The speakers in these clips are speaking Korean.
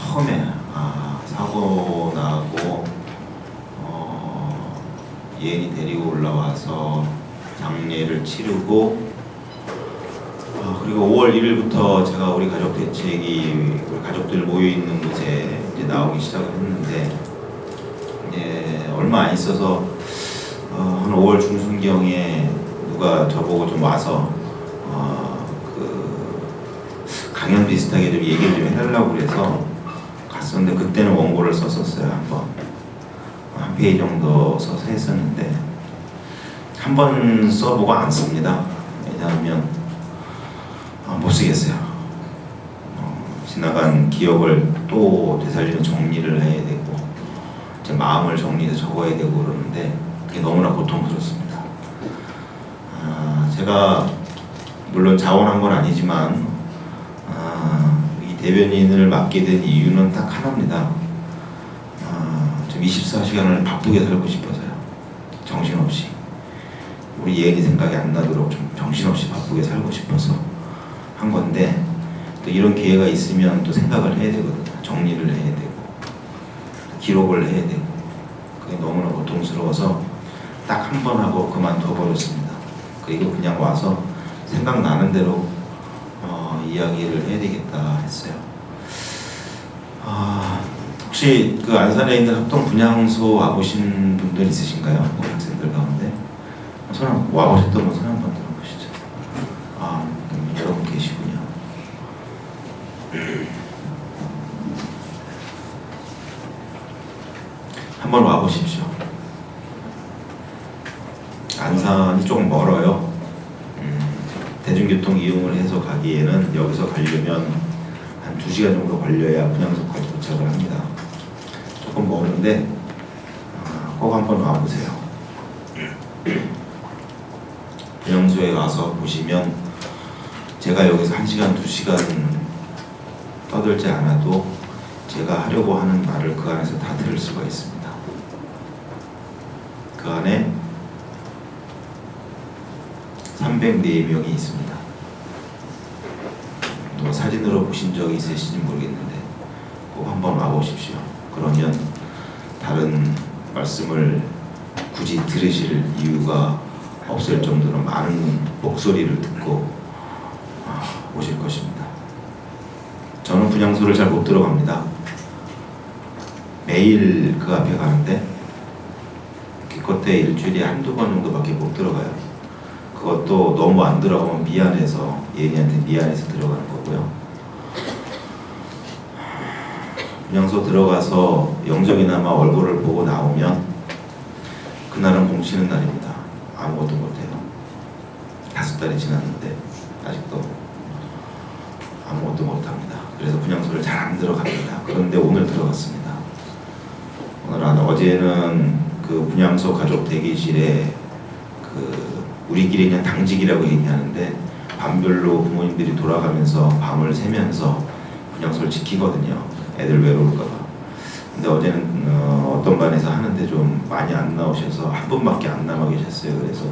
처음에 사고 나고 예은이 데리고 올라와서 장례를 치르고 그리고 5월 1일부터 제가 우리 가족 대책이 우리 가족들 모여 있는 곳에 이제 나오기 시작을 했는데 이제 얼마 안 있어서 한 5월 중순경에 누가 저보고 좀 와서 그 강연 비슷하게 좀 얘기를 좀 해달라고 그래서 갔었는데 그때는 원고를 썼었어요. 한 페이지 정도 써서 했었는데 한 번 써보고 안 씁니다. 왜냐하면 못 쓰겠어요. 지나간 기억을 또 되살리는 정리를 해야 되고 제 마음을 정리해서 적어야 되고 그러는데 그게 너무나 고통스럽습니다. 제가 물론 자원한 건 아니지만 이 대변인을 맡게 된 이유는 딱 하나입니다. 좀 24시간을 바쁘게 살고 싶어서요. 정신없이. 우리 예은이 생각이 안 나도록 좀 정신없이 바쁘게 살고 싶어서 한 건데 또 이런 기회가 있으면 또 생각을 해야 되거든요. 정리를 해야 되고 기록을 해야 되고 그게 너무나 고통스러워서 딱 한 번 하고 그만둬 버렸습니다. 그리고 그냥 와서 생각나는 대로 이야기를 해야 되겠다 했어요. 혹시 그 안산에 있는 합동 분향소 와보신 분들 있으신가요? 우리 학생들 가운데 손 와보셨던 분 손 한번 들어보시죠. 여러분 계시군요. 한번 와보십시오. 안산이 조금 멀어요. 대중교통 이용을 해서 가기에는 여기서 가려면 한 2시간 정도 걸려야 분향소까지 도착을 합니다. 조금 멀은데 꼭 한번 와보세요. 분향소에 와서 보시면 제가 여기서 1시간, 2시간 떠들지 않아도 제가 하려고 하는 말을 그 안에서 다 들을 수가 있습니다. 그 안에 304명이 있습니다. 사진으로 보신 적이 있으신지 모르겠는데 꼭 한번 와보십시오. 그러면 다른 말씀을 굳이 들으실 이유가 없을 정도로 많은 목소리를 듣고 오실 것입니다. 저는 분향소를 잘 못 들어갑니다. 매일 그 앞에 가는데 기껏해 일주일에 한두 번 정도밖에 못 들어가요. 그것도 너무 안 들어가면 미안해서 예은이한테 미안해서 들어가는 거고요. 분향소 들어가서 영정이나마 얼굴을 보고 나오면 그날은 공치는 날입니다. 아무것도 못해요. 5달이 지났는데 아직도 아무것도 못합니다. 그래서 분향소를 잘 안 들어갑니다. 그런데 오늘 들어갔습니다. 어제는 그 분향소 가족 대기실에 우리끼리 그냥 당직이라고 얘기하는데 밤별로 부모님들이 돌아가면서 밤을 새면서 분향소를 지키거든요. 애들 외로울까봐. 근데 어제는 어떤 반에서 하는데 좀 많이 안 나오셔서 한 분밖에 안 남아 계셨어요. 그래서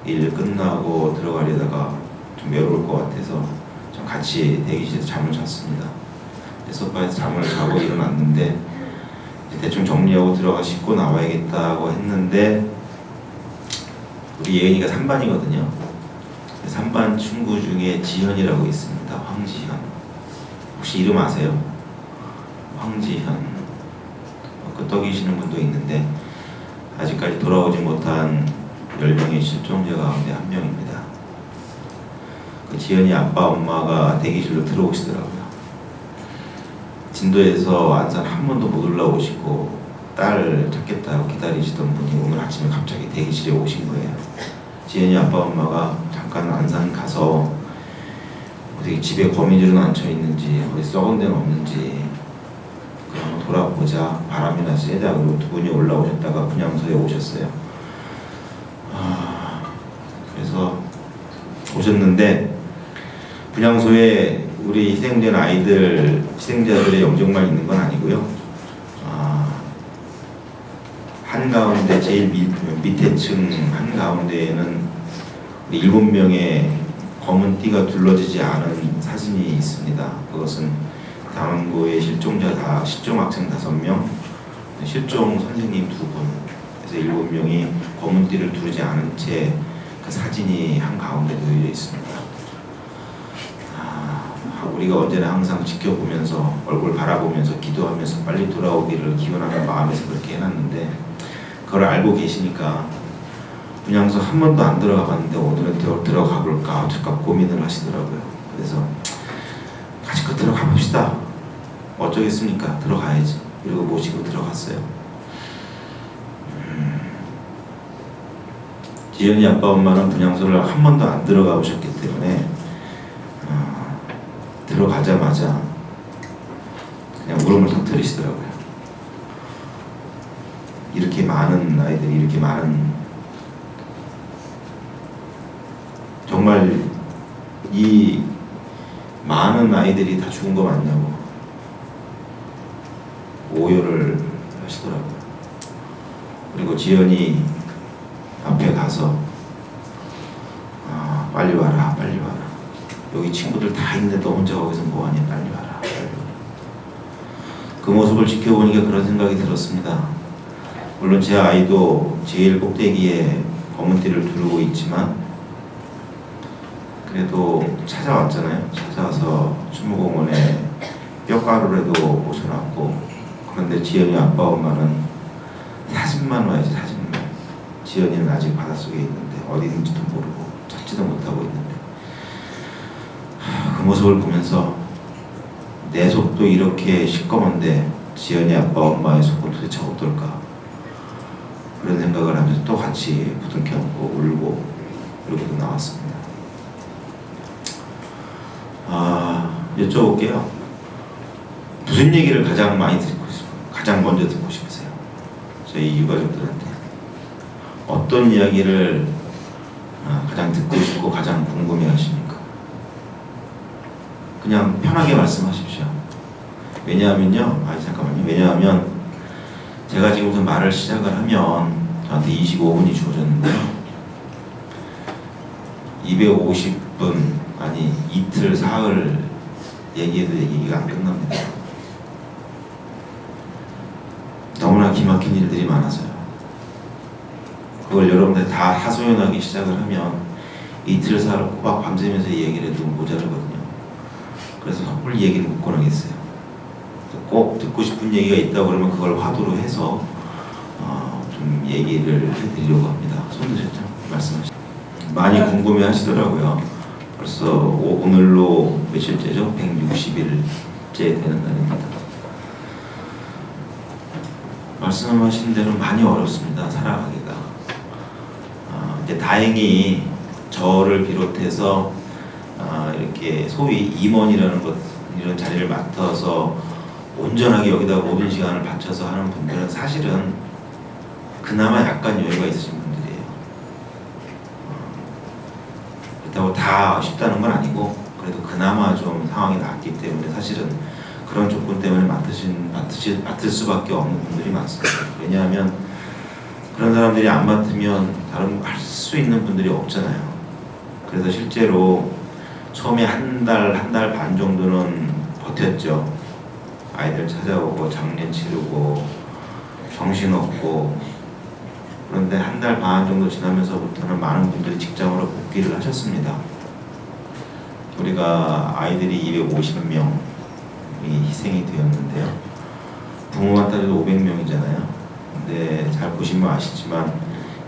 일 끝나고 들어가려다가 좀 외로울 것 같아서 좀 같이 대기실에서 잠을 잤습니다. 소파에서 잠을 자고 일어났는데 대충 정리하고 들어가 씻고 나와야겠다고 했는데 우리 예은이가 3반이거든요. 3반 친구 중에 지현이라고 있습니다. 황지현. 혹시 이름 아세요? 황지현. 끄떡이시는 분도 있는데 아직까지 돌아오지 못한 10명의 실종자 가운데 한 명입니다. 그 지현이 아빠 엄마가 대기실로 들어오시더라고요. 진도에서 안산 한 번도 못 올라오시고 딸 찾겠다고 기다리시던 분이 오늘 아침에 갑자기 대기실에 오신 거예요. 지현이 아빠 엄마가 잠깐 안산 가서 어디 집에 거미줄은 안 쳐 있는지 어디 썩은 데는 없는지 한번 돌아보자. 바람이나 쐬자. 그리고 두 분이 올라오셨다가 분향소에 오셨어요. 그래서 오셨는데 분향소에 우리 희생된 희생자들의 영정만 있는 건 아니고요. 한가운데 제일 밑에 층 한가운데에는 우리 7명의 검은 띠가 둘러지지 않은 사진이 있습니다. 그것은 강원고의 실종 학생 5명, 실종 선생님 2분, 그래서 7명이 검은띠를 두르지 않은 채 그 사진이 한가운데 놓여 있습니다. 우리가 언제나 항상 지켜보면서 얼굴 바라보면서 기도하면서 빨리 돌아오기를 기원하는 마음에서 그렇게 해놨는데, 그걸 알고 계시니까 분향소 한 번도 안 들어가 봤는데 오늘은 들어가 볼까 어쩔까 고민을 하시더라고요. 그래서 가지고 들어가 봅시다. 어쩌겠습니까? 들어가야지. 그리고 모시고 들어갔어요. 지연이 아빠 엄마는 분향소를 한 번도 안 들어가 보셨기 때문에 들어가자마자 그냥 울음을 터뜨리시더라고요. 이렇게 많은 아이들이, 이렇게 많은, 정말 이 많은 아이들이 다 죽은 거 맞냐고 오열을 하시더라고요. 그리고 지연이 앞에 가서 빨리 와라, 빨리 와라. 여기 친구들 다 있는데 너 혼자 거기서 뭐하냐, 빨리 와라, 빨리 와라. 그 모습을 지켜보니까 그런 생각이 들었습니다. 물론 제 아이도 제일 꼭대기에 검은띠를 두르고 있지만 그래도 찾아왔잖아요. 찾아와서 추모공원에 뼈가루라도 모셔놨고, 그런데 지연이 아빠 엄마는 사진만 와야지, 사진만. 지연이는 아직 바닷속에 있는데 어디 있는지도 모르고 찾지도 못하고 있는데, 그 모습을 보면서 내 속도 이렇게 시꺼먼데 지연이 아빠 엄마의 속은 도대체 어떨까, 그런 생각을 하면서 또 같이 부둥켜 안고 울고 그러고도 나왔습니다. 여쭤볼게요. 무슨 얘기를 가장 많이 듣고 싶어요? 가장 먼저 듣고 싶으세요? 저희 유가족들한테 어떤 이야기를 가장 듣고 싶고 가장 궁금해 하십니까? 그냥 편하게 말씀하십시오. 왜냐하면요, 잠깐만요. 왜냐하면 제가 지금부터 말을 시작을 하면 저한테 25분이 주어졌는데요, 250분, 아니 이틀, 사흘 얘기해도 얘기가 안 끝납니다. 너무나 기막힌 일들이 많아서요. 그걸 여러분들 다 하소연하기 시작을 하면 이틀, 사흘 꼬박 밤새면서 이 얘기를 해도 모자르거든요. 그래서 섣불리 얘기를 못 꺼내겠어요. 꼭 듣고 싶은 얘기가 있다고 그러면 그걸 화두로 해서 좀 얘기를 해드리려고 합니다. 손 드셨죠? 말씀하시죠. 많이 궁금해 하시더라고요. 벌써 오늘로 며칠째죠? 160일째 되는 날입니다. 말씀하신 대로 많이 어렵습니다. 살아가기가. 근데 다행히 저를 비롯해서 이렇게 소위 임원이라는 것, 이런 자리를 맡아서 온전하게 여기다 모든 시간을 바쳐서 하는 분들은 사실은 그나마 약간 여유가 있으신 분들이에요. 그렇다고 다 쉽다는 건 아니고 그래도 그나마 좀 상황이 나았기 때문에 사실은 그런 조건 때문에 맡을 수밖에 없는 분들이 많습니다. 왜냐하면 그런 사람들이 안 맡으면 다른 할 수 있는 분들이 없잖아요. 그래서 실제로 처음에 한 달 반 정도는 버텼죠. 아이들 찾아오고 장례 치르고 정신없고. 그런데 한 달 반 정도 지나면서부터는 많은 분들이 직장으로 복귀를 하셨습니다. 우리가 아이들이 250명이 희생이 되었는데요. 부모만 따져도 500명이잖아요. 근데 잘 보시면 아시지만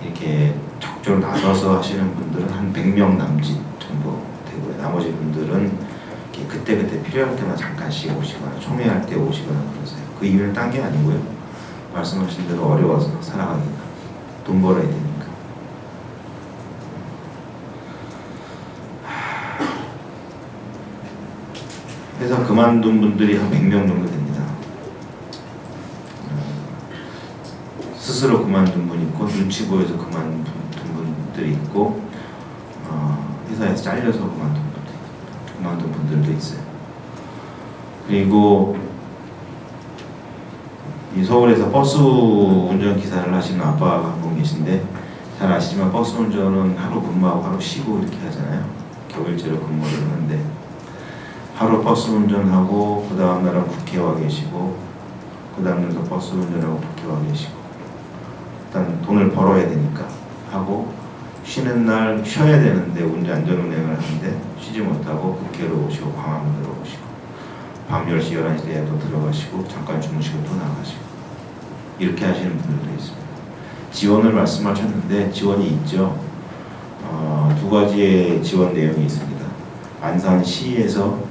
이렇게 적극적으로 나서서 하시는 분들은 한 100명 남짓 정도 되고요. 나머지 분들은 그때그때 필요할 때만 잠깐씩 오시거나 총회할 때 오시거나 그러세요. 그 이유는 딴 게 아니고요. 말씀하신 대로 어려워서 살아가기가, 돈 벌어야 되니까. 회사 그만둔 분들이 한 100명 정도 됩니다. 스스로 그만둔 분 있고 눈치 보여서 그만둔 분들이 있고 회사에서 잘려서 그만둔 분들도 있어요. 그리고 이 서울에서 버스 운전 기사를 하시는 아빠가 한 분 계신데, 잘 아시지만 버스 운전은 하루 근무하고 하루 쉬고 이렇게 하잖아요. 격일제로 근무를 하는데 하루 버스 운전하고 그 다음 날은 국회 와 계시고 그 다음 날도 버스 운전하고 국회 와 계시고 일단 돈을 벌어야 되니까 하고 쉬는 날 쉬어야 되는데 안전운행을 하는데 쉬지 못하고 국회로 오시고 광화문으로 오시고 밤 10시, 11시에 또 들어가시고 잠깐 주무시고 또 나가시고 이렇게 하시는 분들도 있습니다. 지원을 말씀하셨는데 지원이 있죠. 두 가지의 지원 내용이 있습니다. 안산시에서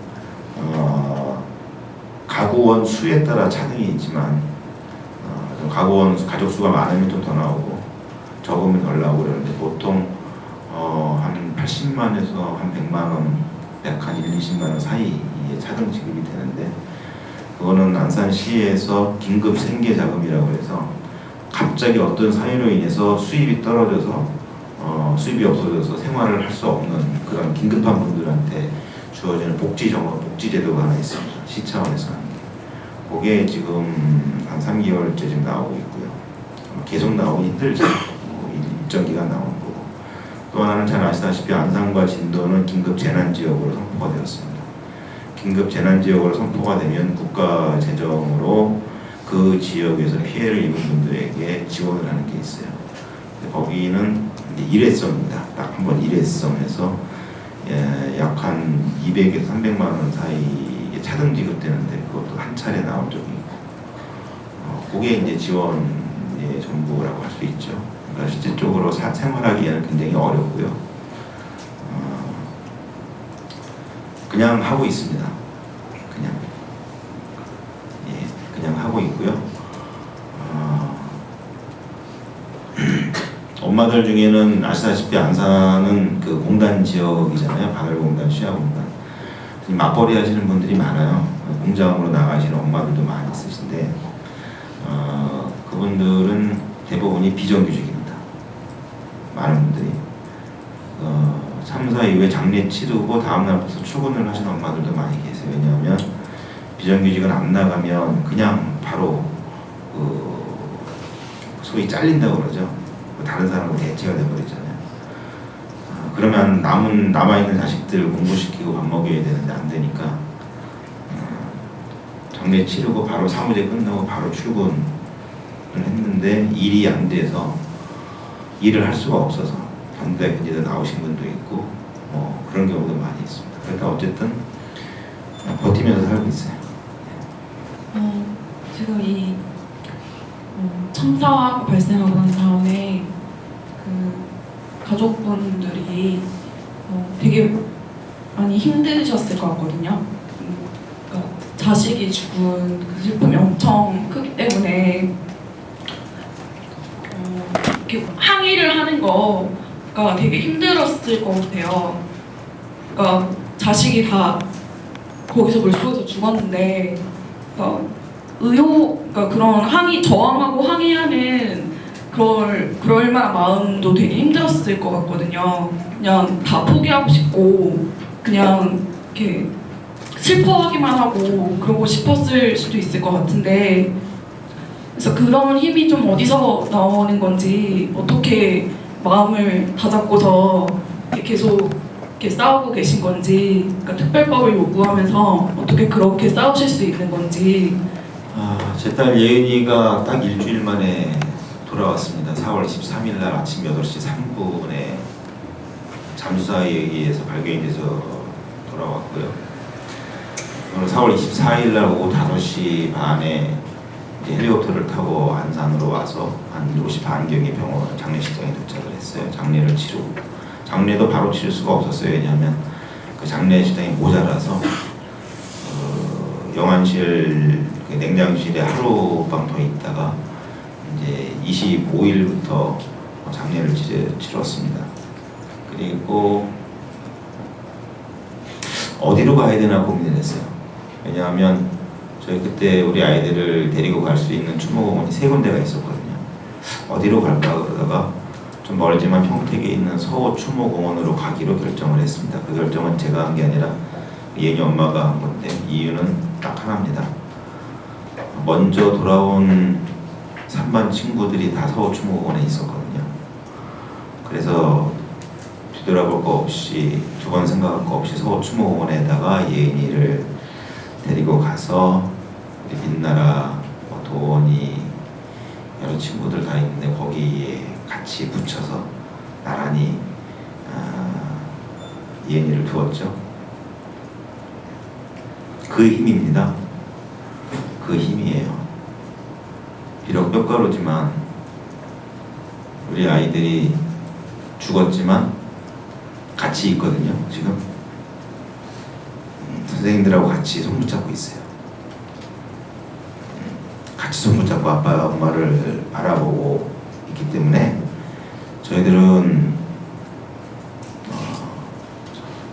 가구원 수에 따라 차등이 있지만 가구원 가족 수가 많으면 좀 더 나오고 적으면 덜 나오고 그러는데 보통 한 80만에서 한 100만 원, 약 한 1, 20만 원 사이에 차등 지급이 되는데 그거는 안산시에서 긴급 생계 자금이라고 해서 갑자기 어떤 사유로 인해서 수입이 떨어져서 수입이 없어져서 생활을 할 수 없는 그런 긴급한 분들한테 주어지는 복지제도가 하나 있습니다. 시 차원에서 하는 게. 그게 지금 한 3개월째 지금 나오고 있고요. 계속 나오기 힘들죠. 일정 기간 나오는 거고. 또 하나는 잘 아시다시피 안산과 진도는 긴급 재난지역으로 선포가 되었습니다. 긴급 재난지역으로 선포가 되면 국가 재정으로 그 지역에서 피해를 입은 분들에게 지원을 하는 게 있어요. 거기는 일회성입니다. 딱 한 번 일회성에서 약 한 200에서 300만 원 사이에 차등 지급되는데 그것도 한 차례 나온 적이 있고 그게 이제 지원의 전부라고 할 수 있죠. 그러니까 실질적으로 생활하기에는 굉장히 어렵고요. 그냥 하고 있습니다. 그냥 하고 있고요. 엄마들 중에는 아시다시피 안산은 그 공단 지역이잖아요. 바늘공단, 시야공단. 맞벌이 하시는 분들이 많아요. 공장으로 나가시는 엄마들도 많이 있으신데 그분들은 대부분이 비정규직입니다. 많은 분들이 3, 4 이후에 장례 치르고 다음날부터 출근을 하시는 엄마들도 많이 계세요. 왜냐하면 비정규직은 안 나가면 그냥 바로 소위 잘린다고 그러죠. 다른 사람으로 대체가 되어버리잖아요. 그러면 남아있는 자식들 공부시키고 밥 먹여야 되는데 안 되니까 장례 치르고 바로 사무제 끝나고 바로 출근을 했는데 일이 안 돼서 일을 할 수가 없어서 반대편에서 나오신 분도 있고 그런 경우도 많이 있습니다. 그러니까 어쨌든 버티면서 살고 있어요. 지금 이 참사가 발생하고 난 다음에 그 가족분들이 되게 많이 힘드셨을 것 같거든요. 그러니까 자식이 죽은 그 슬픔이 엄청 크기 때문에 이렇게 항의를 하는 거가 되게 힘들었을 것 같아요. 그러니까 자식이 다 거기서 물속에서 죽었는데 그러니까 그런 저항하고 항의하는 그럴 만한 마음도 되게 힘들었을 것 같거든요. 그냥 다 포기하고 싶고 그냥 이렇게 슬퍼하기만 하고 그러고 싶었을 수도 있을 것 같은데 그래서 그런 힘이 좀 어디서 나오는 건지 어떻게 마음을 다잡고서 계속 이렇게 싸우고 계신 건지 그러니까 특별법을 요구하면서 어떻게 그렇게 싸우실 수 있는 건지. 제 딸 예은이가 딱 일주일 만에 돌아왔습니다. 4월 23일 날 아침 8시 3분에 잠수사에 의해서 발견이 돼서 돌아왔고요. 오늘 4월 24일 날 오후 5시 반에 헬리콥터를 타고 안산으로 와서 한 7시 반경에 병원 장례식장에 도착을 했어요. 장례를 치르고 장례도 바로 치를 수가 없었어요. 왜냐하면 그 장례식장이 모자라서 영안실 냉장실에 하룻밤 더 있다가 이제 25일부터 장례를 치렀습니다. 그리고 어디로 가야 되나 고민을 했어요. 왜냐하면 저희 그때 우리 아이들을 데리고 갈 수 있는 추모공원이 3군데가 있었거든요. 어디로 갈까 그러다가 좀 멀지만 평택에 있는 서호 추모공원으로 가기로 결정을 했습니다. 그 결정은 제가 한 게 아니라 예은이 엄마가 한 건데 이유는 딱 하나입니다. 먼저 돌아온 3반 친구들이 다 서호 추모공원에 있었거든요. 그래서 뒤돌아볼 거 없이 두 번 생각할 거 없이 추모공원에다가 예은이를 데리고 가서 우리 민나라, 도원이 여러 친구들 다 있는데 거기에 같이 붙여서 나란히 예은이를 두었죠. 그 힘입니다. 그 힘이에요. 비록 뼈가루지만 우리 아이들이 죽었지만 같이 있거든요. 지금 선생님들하고 같이 손 붙잡고 있어요. 같이 손 붙잡고 아빠 엄마를 바라보고 있기 때문에 저희들은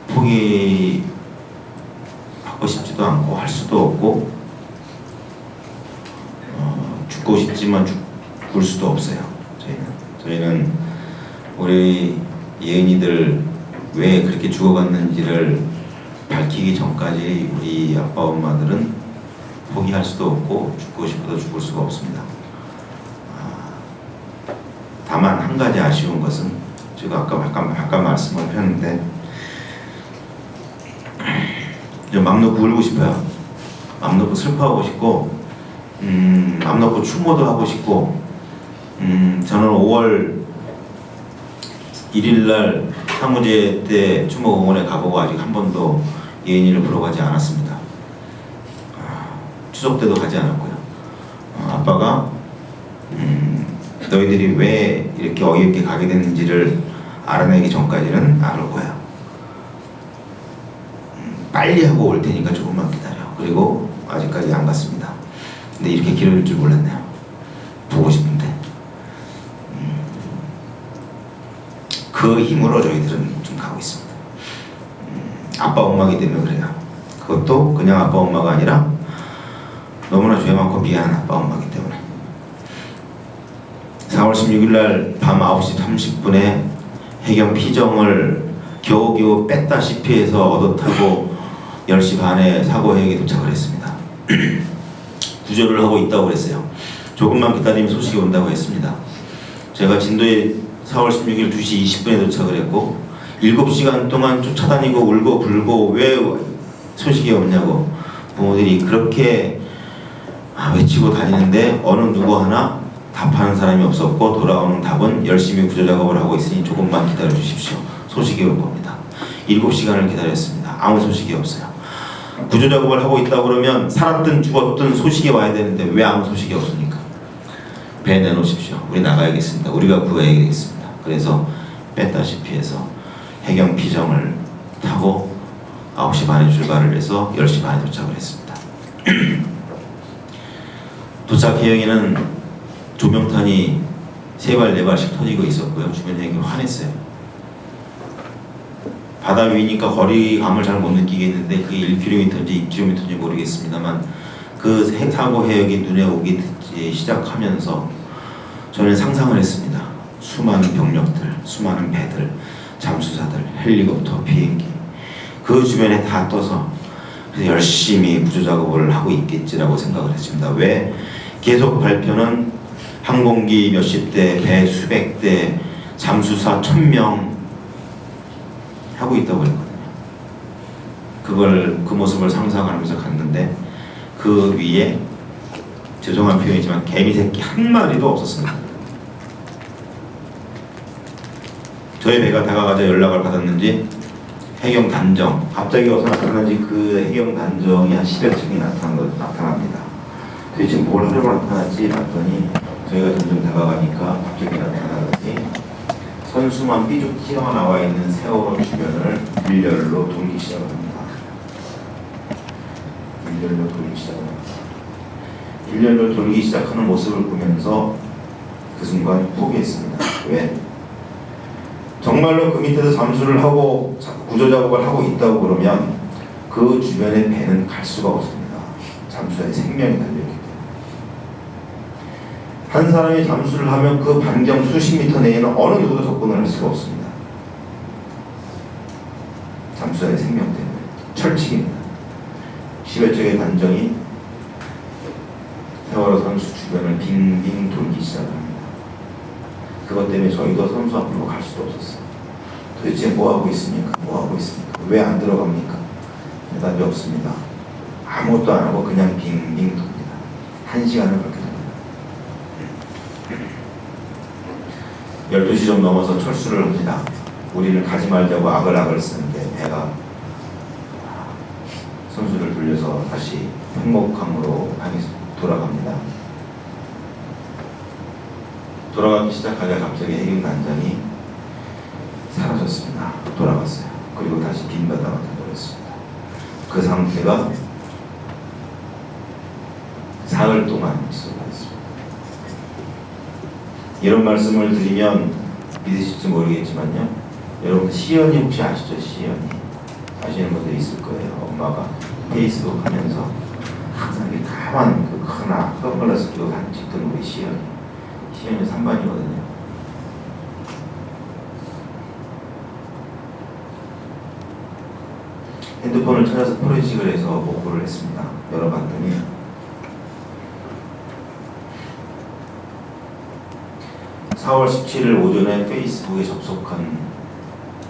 포기하고 싶지도 않고 할 수도 없고 죽고 싶지만 죽을 수도 없어요. 저희는 우리 예은이들 왜 그렇게 죽어갔는지를 밝히기 전까지 우리 아빠 엄마들은 포기할 수도 없고 죽고 싶어도 죽을 수가 없습니다. 다만 한 가지 아쉬운 것은 제가 아까 말씀을 했는데 맘 놓고 울고 싶어요. 맘 놓고 슬퍼하고 싶고 맘 놓고 추모도 하고 싶고 저는 5월 1일날 상무제 때 추모공원에 가보고 아직 한 번도 예은이를 보러 가지 않았습니다. 추석 때도 가지 않았고요. 아빠가 너희들이 왜 이렇게 어이없게 가게 됐는지를 알아내기 전까지는 안 올 거야. 빨리 하고 올 테니까 조금만 기다려. 그리고 아직까지 안 갔습니다. 근데 이렇게 길어질 줄 몰랐네요. 보고 싶은데 그 힘으로 저희들은 좀 가고 있습니다. 아빠 엄마기 때문에 그래요. 그것도 그냥 아빠 엄마가 아니라 너무나 죄 많고 미안한 아빠 엄마기 때문에. 4월 16일날 밤 9시 30분에 해경 피정을 겨우겨우 뺐다시피 해서 얻어 타고 10시 반에 사고해역에 도착을 했습니다. 구조를 하고 있다고 그랬어요. 조금만 기다리면 소식이 온다고 했습니다. 제가 진도에 4월 16일 2시 20분에 도착을 했고 7시간 동안 쫓아다니고 울고 불고 왜 소식이 없냐고 부모들이 그렇게 외치고 다니는데 어느 누구 하나 답하는 사람이 없었고 돌아오는 답은 열심히 구조 작업을 하고 있으니 조금만 기다려 주십시오. 소식이 올 겁니다. 7시간을 기다렸습니다. 아무 소식이 없어요. 구조 작업을 하고 있다 그러면 살았든 죽었든 소식이 와야 되는데 왜 아무 소식이 없습니까? 배 내놓으십시오. 우리 나가야겠습니다. 우리가 구해야겠습니다. 그래서 뺐다시피 해서 해경 피정을 타고 9시 반에 출발을 해서 10시 반에 도착을 했습니다. 도착 해역에는 조명탄이 3발 4발씩 터지고 있었고요. 주변 해역이 환했어요. 바다 위니까 거리감을 잘 못 느끼겠는데 그게 1km인지 2km인지 모르겠습니다만 그 사고 해역이 눈에 오기 시작하면서 저는 상상을 했습니다. 수많은 병력들, 수많은 배들, 잠수사들, 헬리콥터, 비행기 그 주변에 다 떠서 그래서 열심히 구조 작업을 하고 있겠지라고 생각을 했습니다. 왜? 계속 발표는 항공기 몇십 대, 배 수백 대, 잠수사 1000명 하고 있다고 했거든요. 그 모습을 상상하면서 갔는데 그 위에 죄송한 표현이지만 개미새끼 한 마리도 없었습니다. 저희 배가 다가가자 연락을 받았는지 해경 단정, 갑자기 어디서 나타난지 그 해경 단정이 한 10여 층이 나타납니다. 도대체 뭘 하려고 나타났지 봤더니 저희가 점점 다가가니까 갑자기 나타나더니 선수만 삐죽 튀어나와 있는 세월호 주변을 일렬로 돌기 시작합니다. 일렬로 돌기 시작합니다. 일렬로 돌기 시작하는 모습을 보면서 그 순간 포기했습니다. 왜? 정말로 그 밑에서 잠수를 하고 구조 작업을 하고 있다고 그러면 그 주변에 배는 갈 수가 없습니다. 잠수에 생명이 달려있기 때문에. 한 사람이 잠수를 하면 그 반경 수십 미터 내에는 어느 누구도 접근을 할 수가 없습니다. 잠수의 생명 때문에. 철칙입니다. 10여 척의 단정이 세월호 선수 주변을 빙빙 돌기 시작합니다. 그것 때문에 저희도 선수 앞으로 갈 수도 없었어요. 도대체 뭐 하고 있습니까? 뭐 하고 있습니까? 왜 안 들어갑니까? 대답이 없습니다. 아무것도 안 하고 그냥 빙빙 돕니다. 1시간을 그렇게 돕니다. 12시 좀 넘어서 철수를 합니다. 우리는 가지 말자고 아글아글 쓰는데 배가 선수를 돌려서 다시 팽목항으로 돌아갑니다. 돌아가기 시작하자 갑자기 해경 단장이 사라졌습니다. 돌아갔어요. 그리고 다시 빈 바다가 돼버렸습니다. 그 상태가 사흘 동안 있어버렸습니다. 이런 말씀을 드리면 믿으실지 모르겠지만요, 여러분 시연이 혹시 아시죠? 시연이 아시는 분들이 있을 거예요. 엄마가 페이스북 하면서 항상 이렇게 까만 그 큰 선글라스 끼고 찍던 우리 시연이 3반이거든요. 핸드폰을 찾아서 포렌식을 해서 보고를 했습니다. 열어봤더니 (4월 17일) 오전에 페이스북에 접속한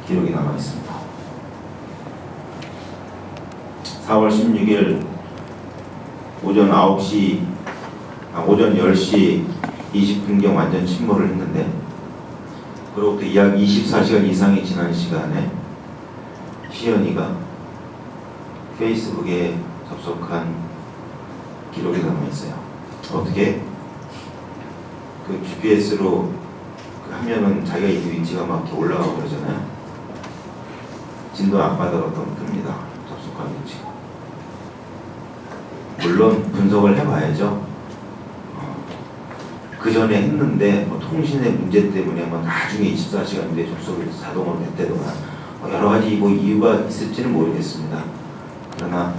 기록이 남아 있습니다. (4월 16일) 오전 10시 20분경 완전 침몰을 했는데, 그로부터 약 24시간 이상이 지난 시간에 시연이가 페이스북에 접속한 기록이 남아있어요. 어떻게? 그 GPS로 하면은 자기가 있는 위치가 막 이렇게 올라가고 그러잖아요. 진도 앞바다로 뜹니다. 접속한 위치가. 물론 분석을 해봐야죠. 그 전에 했는데 뭐 통신의 문제 때문에 뭐 나중에 24시간 내에 접속이 자동으로 됐다거나 여러 가지 뭐 이유가 있을지는 모르겠습니다. 그러나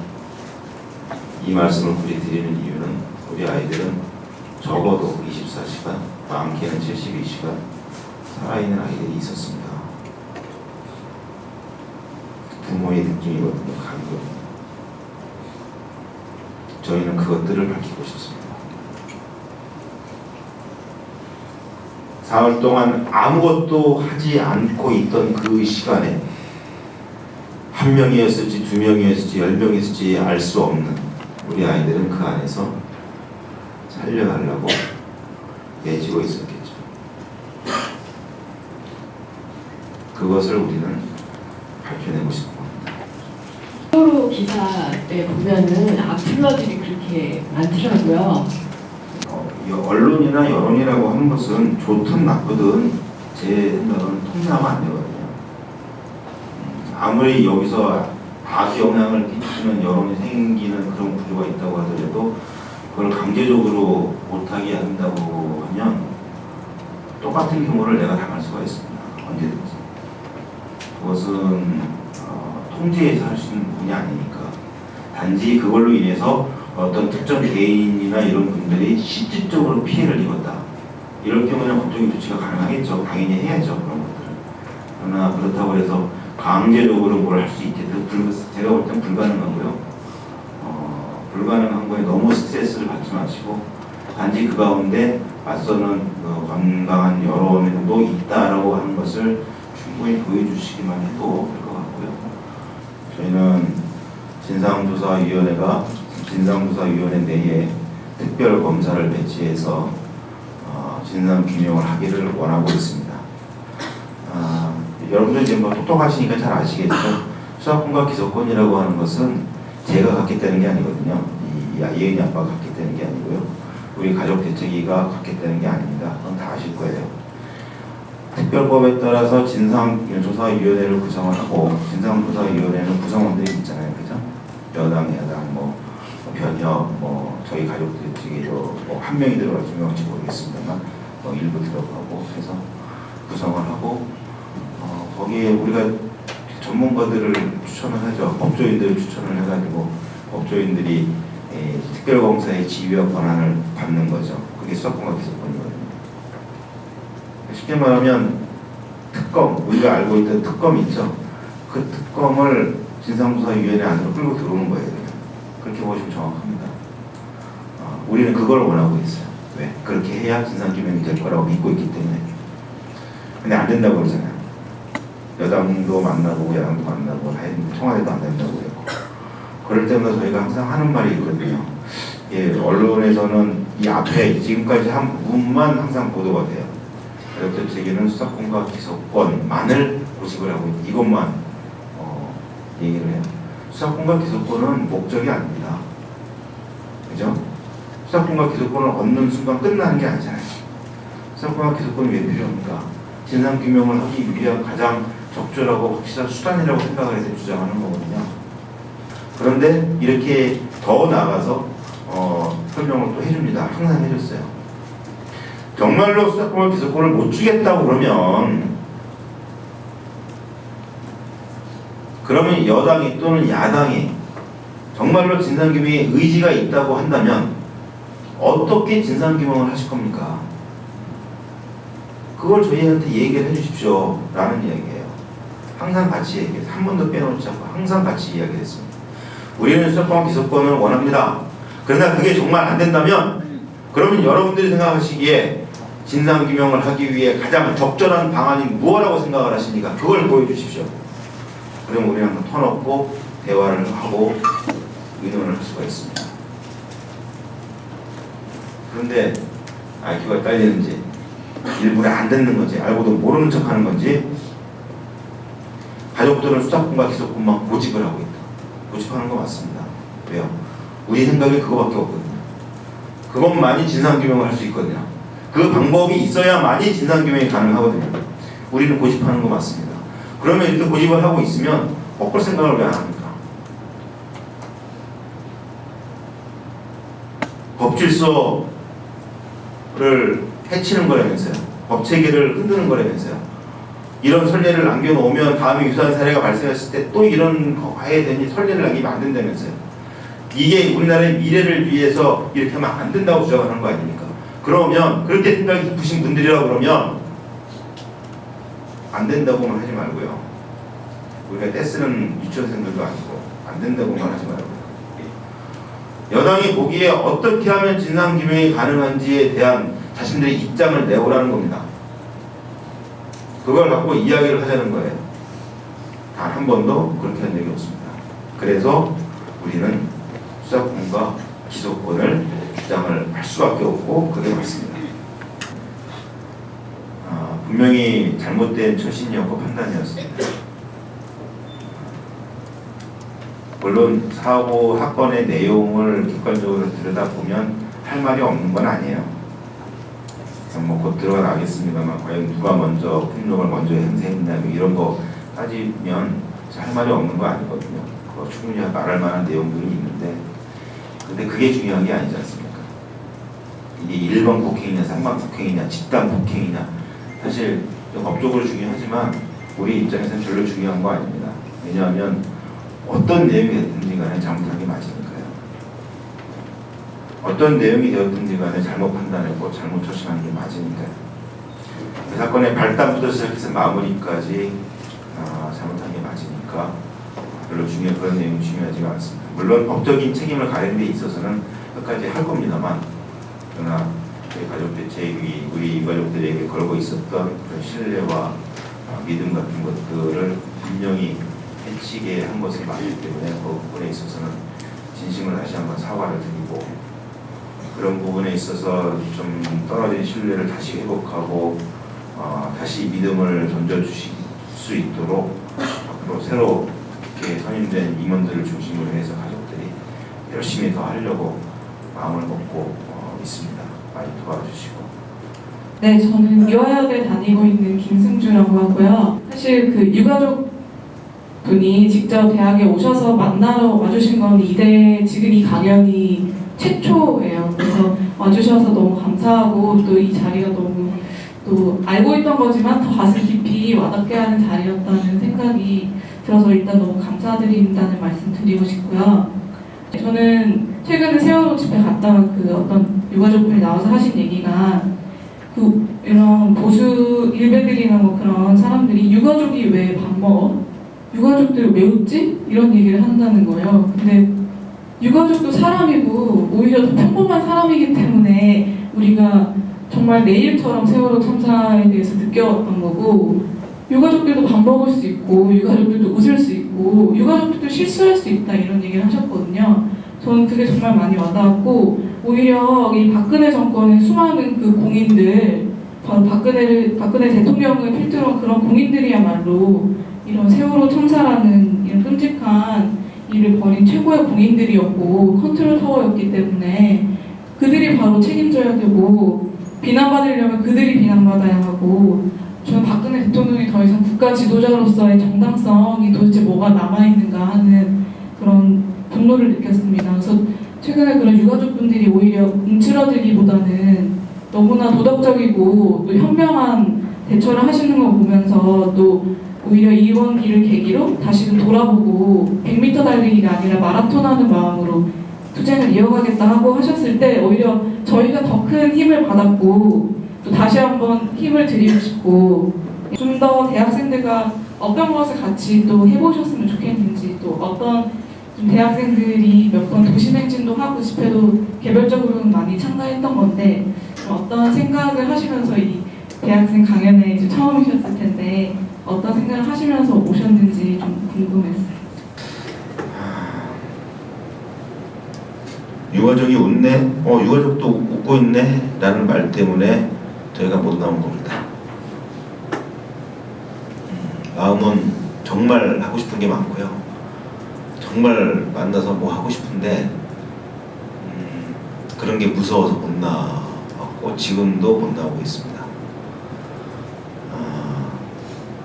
이 말씀을 굳이 드리는 이유는 우리 아이들은 적어도 24시간, 많게는 72시간 살아있는 아이들이 있었습니다. 부모의 느낌이거든요. 감이거든요. 저희는 그것들을 밝히고 싶습니다. 사흘 동안 아무것도 하지 않고 있던 그 시간에 한 명이었을지 2명이었을지 10명이었을지 알 수 없는 우리 아이들은 그 안에서 살려달라고 내지고 있었겠죠. 그것을 우리는 밝혀내고 싶은 겁니다. 서로 기사에 보면은 악플러들이 그렇게 많더라고요. 언론이나 여론이라고 하는 것은 좋든 나쁘든 제 생각은 통제하면 안 되거든요. 아무리 여기서 악영향을 끼치는 여론이 생기는 그런 구조가 있다고 하더라도 그걸 강제적으로 못하게 한다고 하면 똑같은 경우를 내가 당할 수가 있습니다. 언제든지. 그것은 통제해서 할 수 있는 부분이 아니니까. 단지 그걸로 인해서 어떤 특정 개인이나 이런 분들이 실질적으로 피해를 입었다. 이럴 경우에는 법적인 조치가 가능하겠죠. 당연히 해야죠. 그런 것들은. 그러나 그렇다고 해서 강제적으로 뭘 할 수 있게끔 제가 볼 땐 불가능하고요. 불가능한 거에 너무 스트레스를 받지 마시고 단지 그 가운데 맞서는 건강한 여론도 있다라고 하는 것을 충분히 보여주시기만 해도 될 것 같고요. 저희는 진상조사위원회 내에 특별검사를 배치해서 진상규명을 하기를 원하고 있습니다. 여러분들 이제 뭐 똑똑하시니까 잘 아시겠죠? 수사권과 기소권이라고 하는 것은 제가 갖겠다는 게 아니거든요. 예은이 아빠가 갖겠다는 게 아니고요. 우리 가족대책위가 갖겠다는 게 아닙니다. 그건 다 아실 거예요. 특별법에 따라서 진상조사위원회를 구성을 하고, 진상조사위원회는 구성원들이 있잖아요. 그죠? 여당, 야당, 변협, 저희 가족대책위도 한 명이 들어갈지 몇 명인지 모르겠습니다만 일부 들어가고 해서 구성을 하고, 거기에 우리가 전문가들을 추천을 하죠. 법조인들을 추천을 해가지고 법조인들이 특별검사의 지위와 권한을 받는 거죠. 그게 수사권과 기소권이거든요. 쉽게 말하면 특검, 우리가 알고 있던 특검 있죠. 그 특검을 진상조사위원회 안으로 끌고 들어오는 거예요. 그렇게 보시면 정확합니다. 우리는 그걸 원하고 있어요. 왜? 그렇게 해야 진상규명이 될 거라고 믿고 있기 때문에. 근데 안 된다고 그러잖아요. 여당도 만나고 야당도 만나고 다 했는데 청와대도 안 된다고 그랬고, 그럴 때마다 저희가 항상 하는 말이 있거든요. 예, 언론에서는 이 앞에 지금까지 한 부분만 항상 보도가 돼요. 가족대책위는 수사권과 기소권만을 고집을 하고 이것만 얘기를 해요. 수사권과 기소권은 목적이 아닙니다. 그죠? 수사권과 기소권을 얻는 순간 끝나는 게 아니잖아요. 수사권과 기소권이 왜 필요합니까? 진상규명을 하기 위한 가장 적절하고 확실한 수단이라고 생각을 해서 주장하는 거거든요. 그런데 이렇게 더 나아가서 설명을 또 해줍니다. 항상 해줬어요. 정말로 수사권과 기소권을 못 주겠다고 그러면 여당이 또는 야당이 정말로 진상규명에 의지가 있다고 한다면 어떻게 진상규명을 하실 겁니까? 그걸 저희한테 얘기를 해주십시오 라는 이야기예요. 항상 같이 얘기해요. 한 번도 빼놓지 않고 항상 같이 이야기했습니다. 우리는 수사권과 기소권을 원합니다. 그러나 그게 정말 안 된다면 그러면 여러분들이 생각하시기에 진상규명을 하기 위해 가장 적절한 방안이 무엇이라고 생각을 하십니까? 그걸 보여주십시오. 그럼 우리는 한번 터놓고 대화를 하고 의논을 할 수가 있습니다. 그런데 IQ가 딸리는지 일부러 안 듣는 건지 알고도 모르는 척하는 건지 가족들은 수사권과 기소권만 고집을 하고 있다. 고집하는 거 맞습니다. 왜요? 우리 생각이 그거밖에 없거든요. 그것만이 진상규명을 할 수 있거든요. 그 방법이 있어야만이 진상규명이 가능하거든요. 우리는 고집하는 거 맞습니다. 그러면 이렇게 고집을 하고 있으면 엇갈 생각을 왜 안 합니까? 법질서를 해치는 거라면서요. 법체계를 흔드는 거라면서요. 이런 선례를 남겨놓으면 다음에 유사한 사례가 발생했을 때 또 이런 거 해야 되니 선례를 남기면 안 된다면서요. 이게 우리나라의 미래를 위해서 이렇게 하면 안 된다고 주장하는 거 아닙니까? 그러면 그렇게 생각이 깊으신 분들이라고 그러면 안 된다고만 하지 말고요. 우리가 떼쓰는 유치원생들도 아니고 안 된다고만 하지 말고요. 여당이 보기에 어떻게 하면 진상규명이 가능한지에 대한 자신들의 입장을 내오라는 겁니다. 그걸 갖고 이야기를 하자는 거예요. 단 한 번도 그렇게 한 적이 없습니다. 그래서 우리는 수사권과 기소권을 주장을 할 수밖에 없고 그게 맞습니다. 분명히 잘못된 처신이었고 판단이었습니다. 물론 사고 사건의 내용을 객관적으로 들여다보면 할 말이 없는 건 아니에요. 뭐 곧 들어가겠습니다만 과연 누가 먼저 폭력을 먼저 행사했냐 이런 거 따지면 할 말이 없는 거 아니거든요. 그거 충분히 말할 만한 내용들이 있는데 근데 그게 중요한 게 아니지 않습니까? 이게 1번 폭행이냐 3번 폭행이냐 집단 폭행이냐 사실 법적으로 중요하지만 우리 입장에서는 별로 중요한 거 아닙니다. 왜냐하면 어떤 내용이 됐든지 간에 잘못한 게 맞으니까요. 어떤 내용이 되었든지 간에 잘못 판단했고 잘못 처신한 게 맞으니까요. 그 사건의 발단부터 시작해서 마무리까지 잘못한 게 맞으니까 별로 그런 내용이 중요하지가 않습니다. 물론 법적인 책임을 가는 데 있어서는 끝까지 할 겁니다만 그러나 우리 가족대책위 우리 유가족들에게 걸고 있었던 그런 신뢰와 믿음 같은 것들을 분명히 해치게 한 것이 맞기 때문에 그 부분에 있어서는 진심을 다시 한번 사과를 드리고 그런 부분에 있어서 좀 떨어진 신뢰를 다시 회복하고 다시 믿음을 던져주실 수 있도록 앞으로 새로 이렇게 선임된 임원들을 중심으로 해서 가족들이 열심히 더 하려고 마음을 먹고 있습니다. 많이 도와주시고. 네, 저는 유아역에 다니고 있는 김승주라고 하고요. 사실 그 유가족 분이 직접 대학에 오셔서 만나러 와주신 건 지금 이 강연이 최초예요. 그래서 와주셔서 너무 감사하고 또 이 자리가 너무 또 알고 있던 거지만 더 가슴 깊이 와닿게 하는 자리였다는 생각이 들어서 일단 너무 감사드린다는 말씀 드리고 싶고요. 저는 최근에 세월호 집회 갔다가 그 어떤 유가족분이 나와서 하신 얘기가 그 이런 보수 일베들이나 뭐 그런 사람들이 유가족이 왜 밥 먹어? 유가족들이 왜 웃지? 이런 얘기를 한다는 거예요. 근데 유가족도 사람이고 오히려 더 평범한 사람이기 때문에 우리가 정말 내일처럼 세월호 참사에 대해서 느껴왔던 거고 유가족들도 밥 먹을 수 있고 유가족들도 웃을 수 있고 유가족들도 실수할 수 있다 이런 얘기를 하셨거든요. 저는 그게 정말 많이 와닿았고 오히려 이 박근혜 정권의 수많은 그 공인들 바로 박근혜 대통령을 필두로 한 그런 공인들이야말로 이런 세월호 참사라는 이런 끔찍한 일을 벌인 최고의 공인들이었고 컨트롤 타워였기 때문에 그들이 바로 책임져야 되고 비난받으려면 그들이 비난받아야 하고 저는 박근혜 대통령이 더 이상 국가 지도자로서의 정당성이 도대체 뭐가 남아있는가 하는 그런 분노를 느꼈습니다. 그래서 최근에 그런 유가족분들이 오히려 움츠러들기보다는 너무나 도덕적이고 또 현명한 대처를 하시는 걸 보면서 또 오히려 이번 길을 계기로 다시금 돌아보고 100m 달리기가 아니라 마라톤하는 마음으로 투쟁을 이어가겠다 하고 하셨을 때 오히려 저희가 더 큰 힘을 받았고 또 다시 한번 힘을 드리고 싶고 좀 더 대학생들과 어떤 것을 같이 또 해보셨으면 좋겠는지 또 어떤 좀 대학생들이 몇 번 도시행진도 하고 집회도 개별적으로는 많이 참가했던 건데 어떤 생각을 하시면서 이 대학생 강연에 이제 처음이셨을 텐데 어떤 생각을 하시면서 오셨는지 좀 궁금했어요. 유가족이 웃네? 유가족도 웃고 있네? 라는 말 때문에 저희가 못 나온 겁니다. 마음은 정말 하고 싶은 게 많고요. 정말 만나서 뭐 하고 싶은데 그런 게 무서워서 못 나왔고 지금도 못 나오고 있습니다.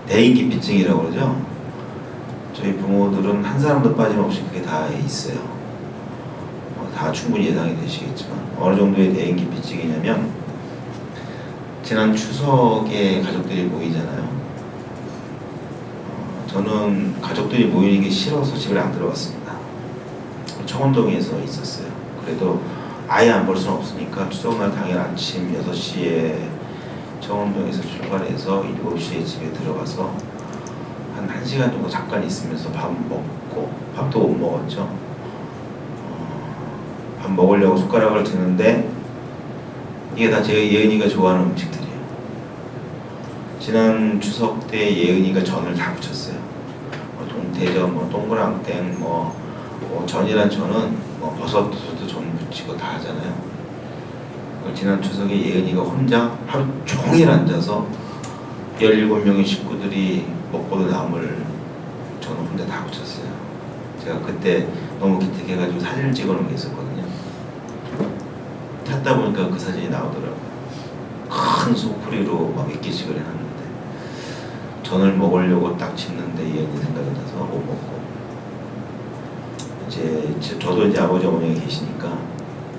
대인기피증이라고 그러죠. 저희 부모들은 한 사람도 빠짐없이 그게 다 있어요. 다 충분히 예상이 되시겠지만 어느 정도의 대인기피증이냐면 지난 추석에 가족들이 모이잖아요. 저는 가족들이 모이는 게 싫어서 집을 안 들어갔습니다. 청원동에서 있었어요. 그래도 아예 안 볼 수는 없으니까 추석날 당일 아침 6시에 청원동에서 출발해서 7시에 집에 들어가서 한 1시간 정도 잠깐 있으면서 밥 먹고 밥도 못 먹었죠. 밥 먹으려고 숟가락을 드는데 이게 다 제 예은이가 좋아하는 음식들이에요. 지난 추석 때 예은이가 전을 다 부쳤어요. 동태전, 동그랑땡, 전이란 전은 버섯도 전 부치고 다 하잖아요. 지난 추석에 예은이가 혼자 하루 종일 앉아서 17명의 식구들이 먹고도 남을 저는 혼자 다 부쳤어요. 제가 그때 너무 기특해가지고 사진을 찍어놓은 게 있었거든요. 찾다 보니까 그 사진이 나오더라고요. 큰 소쿠리로 막 몇 개씩을 해놨는데 전을 먹으려고 딱 집는데 예은이 생각이 나서 못 먹고 이제 저도 이제 아버지 어머니가 계시니까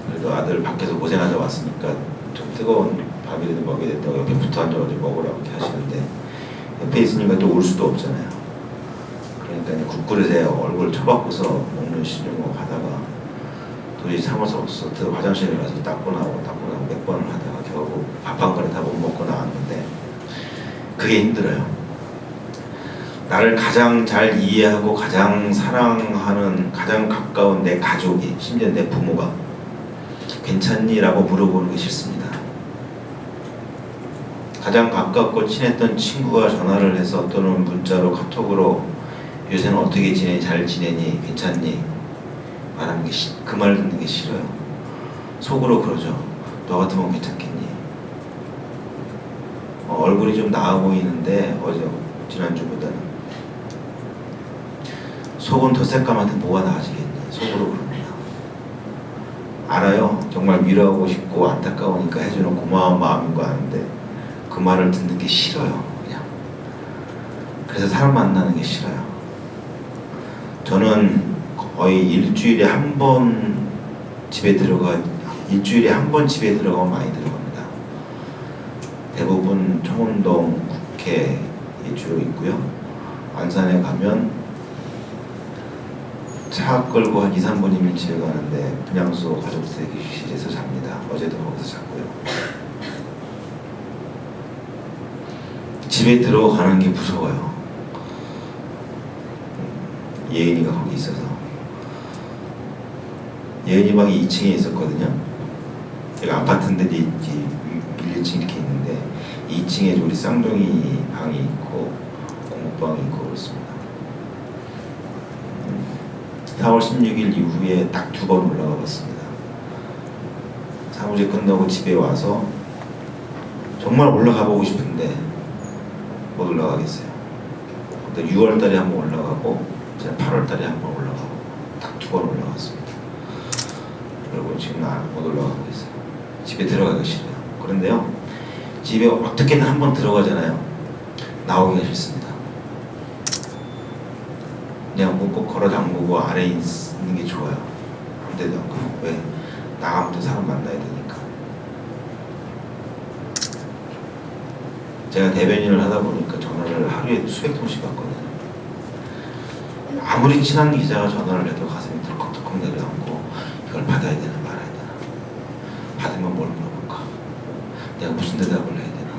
그래도 아들 밖에서 고생하다 왔으니까 좀 뜨거운 밥이라도 먹여야 된다고 옆에 붙어 앉아가지고 먹으라고 이렇게 하시는데 옆에 있으니까 또 울 수도 없잖아요. 그러니까 국그릇에 얼굴 쳐박고서 먹는 신용을 하다가 도저히 참을 수 없어서 화장실에 가서 닦고 나오고 몇 번을 하다가 결국 밥 한 그릇 다 못 먹고 나왔는데 그게 힘들어요. 나를 가장 잘 이해하고 가장 사랑하는 가장 가까운 내 가족이 심지어 내 부모가 괜찮니? 라고 물어보는 게 싫습니다. 가장 가깝고 친했던 친구가 전화를 해서 또는 문자로 카톡으로 요새는 어떻게 지내니? 잘 지내니? 괜찮니? 말하는 게 그 말 듣는 게 싫어요. 속으로 그러죠. 너 같으면 괜찮겠니? 얼굴이 좀 나아 보이는데 지난주보다는 속은 더 새까만데 뭐가 나아지겠니? 속으로 그럽니다. 알아요. 정말 위로하고 싶고 안타까우니까 해주는 고마운 마음인 거 아는데 그 말을 듣는 게 싫어요. 그냥. 그래서 사람 만나는 게 싫어요. 저는 거의 일주일에 한 번 집에 들어가면 많이 들어갑니다. 대부분 청운동 국회에 주로 있고요. 안산에 가면 차 끌고 한 2, 3분이면 집에 가는데 분향소 가족 대기실에서 잡니다. 어제도 거기서 잤고요. 집에 들어가는 게 무서워요. 예은이가 거기 있어서. 예은이 방이 2층에 있었거든요. 제가 아파트인데 1, 2층 이렇게 있는데 2층에 우리 쌍둥이 방이 있고 공부방이 있고 그렇습니다. 4월 16일 이후에 딱 2번 올라가 봤습니다. 사무실 끝나고 집에 와서 정말 올라가 보고 싶은데 못 올라가겠어요. 근데 6월 달에 한번 올라가고 8월 달에 한번 올라가고 딱 2번 올라갔습니다. 그리고 지금 못 올라가고 있어요. 집에 들어가기 싫어요. 그런데요, 집에 어떻게든 한번 들어가잖아요. 나오기가 싫습니다. 그냥 문꼭 걸어 잠그고 안에 있는 게 좋아요. 아무 데도 안 가고. 왜? 나가면 또 사람 만나야 되니까. 제가 대변인을 하다 보니까 전화를 하루에 수백 통씩 받거든요. 아무리 친한 기자가 전화를 해도 가슴이 덜컥덜컥 내려앉고 이걸 받아야 되나 말아야 되나, 받으면 뭘 물어볼까, 내가 무슨 대답을 해야 되나,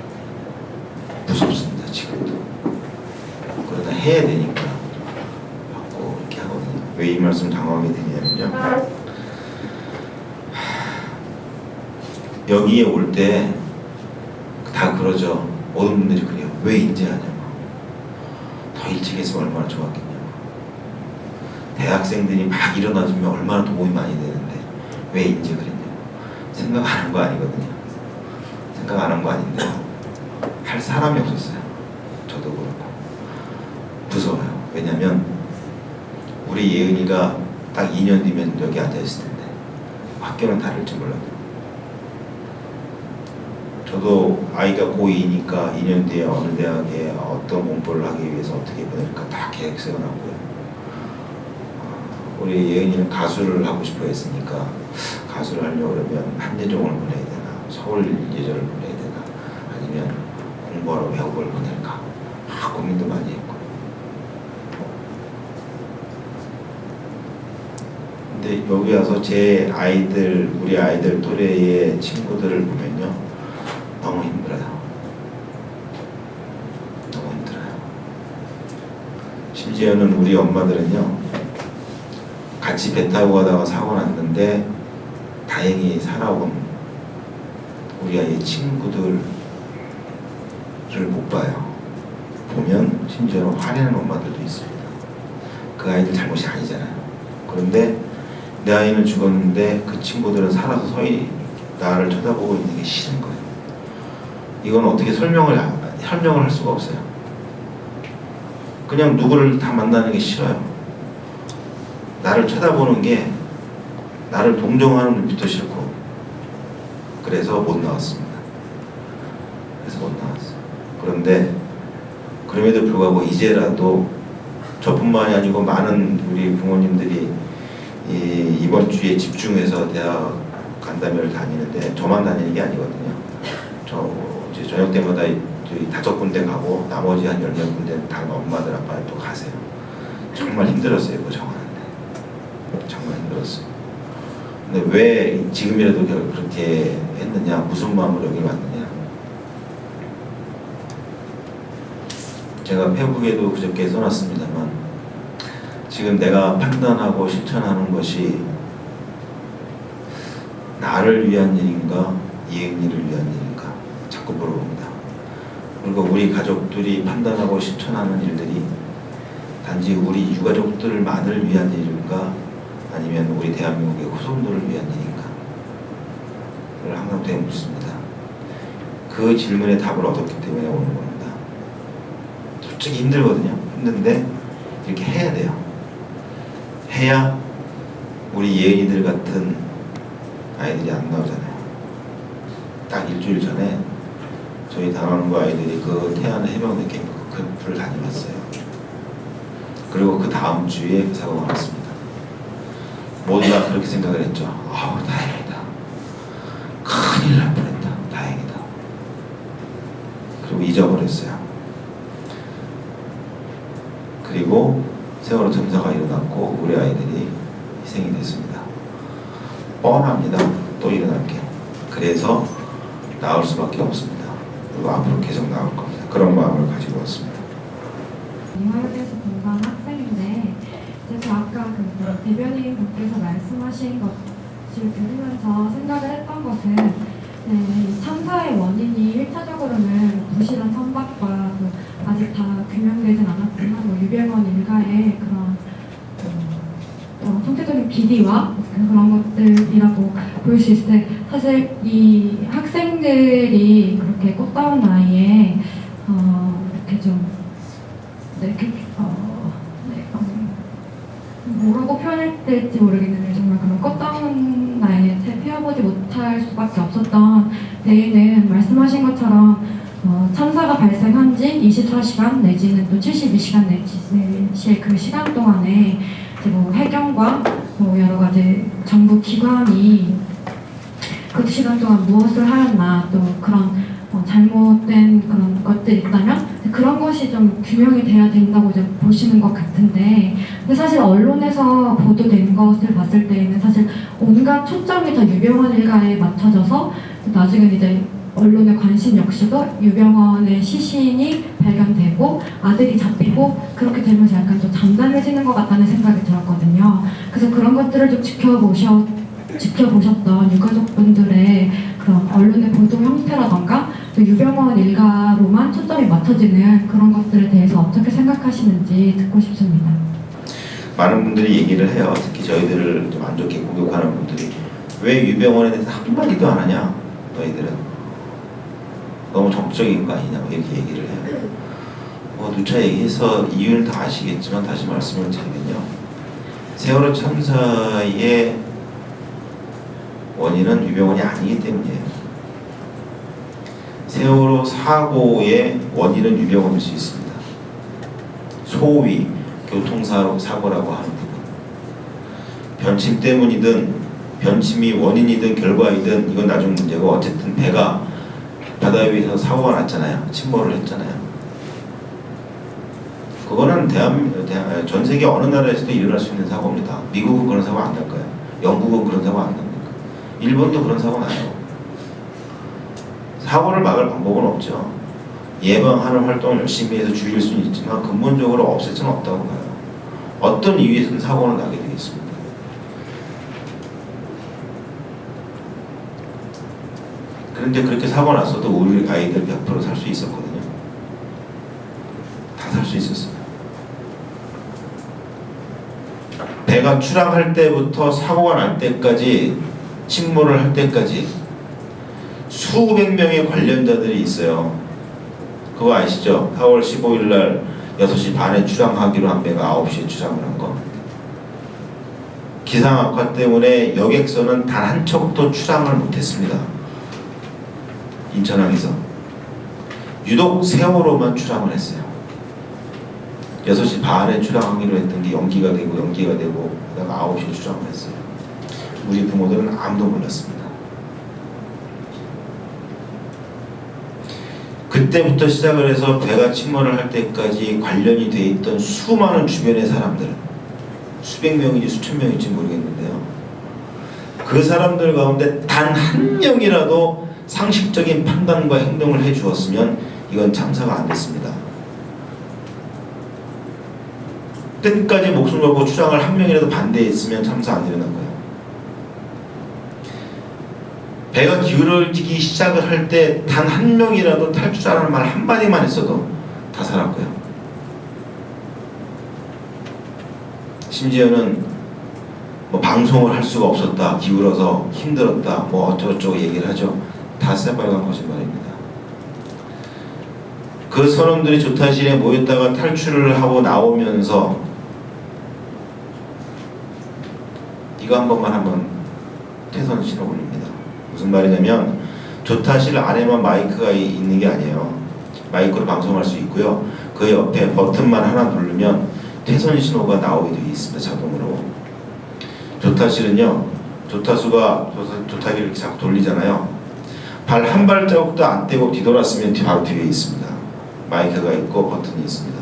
무섭습니다 지금도. 그러다 해야 되니까 받고 이렇게 하거든요. 왜 이 말씀 당황하게 되냐면요, 여기에 올 때 다 그러죠. 모든 분들이 그래요. 왜 인재하냐고. 더 일찍 했으면 얼마나 좋았겠냐고. 대학생들이 막 일어나주면 얼마나 도움이 많이 되는데 왜 인재 그랬냐고. 생각 안 한 거 아니거든요. 생각 안 한 거 아닌데 할 사람이 없었어요. 저도 그렇고. 무서워요. 왜냐면 우리 예은이가 딱 2년 뒤면 여기 앉아있을 텐데 학교는 다를지 몰라도. 저도 아이가 고2니까 2년 뒤에 어느 대학에 어떤 공부를 하기 위해서 어떻게 보낼까 다 계획 세워놨고요. 우리 예은이는 가수를 하고 싶어 했으니까 가수를 하려고 그러면 한예종을 보내야 되나, 서울예절을 보내야 되나, 아니면 공부하러 외국을 보낼까, 고민도 많이 했고. 근데 여기 와서 제 아이들, 우리 아이들 또래의 친구들을 보면요, 너무 힘들어요. 너무 힘들어요. 심지어는 우리 엄마들은요, 같이 배 타고 가다가 사고 났는데 다행히 살아온 우리 아이의 친구들을 못 봐요. 보면 심지어는 화내는 엄마들도 있습니다. 그 아이들 잘못이 아니잖아요. 그런데 내 아이는 죽었는데 그 친구들은 살아서 서히 나를 쳐다보고 있는 게 싫은 거예요. 이건 어떻게 설명을 할 수가 없어요. 그냥 누구를 다 만나는 게 싫어요. 나를 쳐다보는 게, 나를 동정하는 눈빛도 싫고. 그래서 못 나왔습니다. 그런데 그럼에도 불구하고 이제라도 저뿐만이 아니고 많은 우리 부모님들이 이번 주에 집중해서 대학 간담회를 다니는데 저만 다니는 게 아니거든요. 이제 저녁 때마다 5군데 가고 나머지 한 10몇 군데는 다 엄마들 아빠들 또 가세요. 정말 힘들었어요. 그거 정하는데. 정말 힘들었어요. 근데 왜 지금이라도 그렇게 했느냐, 무슨 마음으로 여기 왔느냐. 제가 페북에도 그저께 써놨습니다만, 지금 내가 판단하고 실천하는 것이 나를 위한 일인가, 예은이를 위한 일인가 자꾸 물어봅니다. 그리고 우리 가족들이 판단하고 실천하는 일들이 단지 우리 유가족들만을 위한 일인가, 아니면 우리 대한민국의 후손들을 위한 일인가를 항상 되게 묻습니다. 그 질문에 답을 얻었기 때문에 오는 겁니다. 솔직히 힘들거든요. 힘든데 이렇게 해야 돼요. 해야 우리 예은이들 같은 아이들이 안 나오잖아요. 딱 일주일 전에 저희 단원고 아이들이 그 태안 해병대 캠프를 다녀왔어요. 그리고 그 다음 주에 그 사고가 났습니다. 모두 다 그렇게 생각을 했죠. 아우, 다행이다. 큰일 날 뻔했다. 다행이다. 그리고 잊어버렸어요. 그리고 세월호 참사가 일어났고 우리 아이들이 희생이 됐습니다. 뻔합니다. 또 일어날 게. 그래서 나올 수밖에 없습니다. 그리고 앞으로 계속 나올 겁니다. 그런 마음을 가지고 왔습니다. 이화여대에서 공부하는 학생인데, 그래서 아까 그 대변인 분께서 말씀하신 것을 들으면서 생각을 했던 것은, 이 참사의 원인이 1차적으로는 부실한 선박과 또 아직 다 규명되진 않았지만 뭐 유병원 일가의 그런 총체적인 비리와 그런 것들이라고 볼 수 있을 때 사실 이 학생들이 그렇게 꽃다운 나이에 이렇게 좀 뭐라고 표현할 될지 모르겠는데 정말 그런 꽃다운 나이에 채 피워보지 못할 수밖에 없었던 데에는 말씀하신 것처럼 참사가 발생한 지 24시간 내지는 또 72시간 내지의 그 시간 동안에 이제 뭐 해경과 뭐 여러 가지 정부 기관이 그 시간 동안 무엇을 하였나 또 그런 잘못된 그런 것들이 있다면 그런 것이 좀 규명이 돼야 된다고 이제 보시는 것 같은데 근데 사실 언론에서 보도된 것을 봤을 때에는 사실 온갖 초점이 다 유병원 일가에 맞춰져서 나중에 이제 언론의 관심 역시도 유병원의 시신이 발견되고 아들이 잡히고 그렇게 되면서 약간 좀 잠잠해지는 것 같다는 생각이 들었거든요. 그래서 그런 것들을 좀 지켜보셨던 유가족분들의 그런 언론의 보도 형태라던가 또 유병원 일가로만 초점이 맞춰지는 그런 것들에 대해서 어떻게 생각하시는지 듣고 싶습니다. 많은 분들이 얘기를 해요. 특히 저희들을 좀 안 좋게 공격하는 분들이 왜 유병원에 대해서 한마디도 안 하냐? 너희들은 너무 정적인 거 아니냐? 이렇게 얘기를 해요. 누차 얘기해서 이유는 다 아시겠지만 다시 말씀을 드리면요. 세월호 참사의 원인은 유병원이 아니기 때문이에요. 세월호 사고의 원인은 유병원일 수 있습니다. 소위 교통사고라고 하는 부분. 변침 때문이든 변침이 원인이든 결과이든 이건 나중 문제고 어쨌든 배가 바다 위에서 사고가 났잖아요. 침몰을 했잖아요. 그거는 전 세계 어느 나라에서도 일어날 수 있는 사고입니다. 미국은 그런 사고 안 날까요? 영국은 그런 사고 안 납니까? 일본도 그런 사고 나요. 사고를 막을 방법은 없죠. 예방하는 활동을 열심히 해서 줄일 수는 있지만 근본적으로 없앨 수는 없다고 봐요. 어떤 이유에서는 사고는 나게 되겠습니다. 그런데 그렇게 사고 났어도 우리 아이들 100% 살 수 있었거든요. 다 살 수 있었어요. 배가 출항할 때부터 사고가 날 때까지 침몰을 할 때까지 수백 명의 관련자들이 있어요. 그거 아시죠? 4월 15일 날 6시 반에 출항하기로 한 배가 9시에 출항을 한 거. 기상 악화 때문에 여객선은 단 한 척도 출항을 못했습니다. 인천항에서. 유독 세월호만 출항을 했어요. 6시 반에 출항하기로 했던 게 연기가 되고 그다가 9시에 출항을 했어요. 우리 부모들은 아무도 몰랐습니다. 그때부터 시작을 해서 배가 침몰을 할 때까지 관련이 돼 있던 수많은 주변의 사람들, 수백 명인지 수천 명인지 모르겠는데요. 그 사람들 가운데 단 한 명이라도 상식적인 판단과 행동을 해 주었으면 이건 참사가 안 됐습니다. 끝까지 목숨 걸고 출항을 한 명이라도 반대했으면 참사 안 일어난 거예요. 배가 기울어지기 시작을 할 때 단 한 명이라도 탈출하라는 말 한마디만 했어도 다 살았고요. 심지어는 뭐 방송을 할 수가 없었다, 기울어서 힘들었다, 뭐 어쩌고저쩌고 얘기를 하죠. 다 새빨간 거짓말입니다. 그 선원들이 조타실에 모였다가 탈출을 하고 나오면서 이거 한 번만 하면 태선 신호 올립니다. 무슨 말이냐면 조타실 안에만 마이크가 있는 게 아니에요. 마이크로 방송할 수 있고요. 그 옆에 버튼만 하나 누르면 태선 신호가 나오게 되어 있습니다. 자동으로. 조타실은요, 조타수가 조타기를 이렇게 자꾸 돌리잖아요. 발 한 발자국도 안 떼고 뒤돌았으면 바로 뒤에 있습니다. 마이크가 있고 버튼이 있습니다.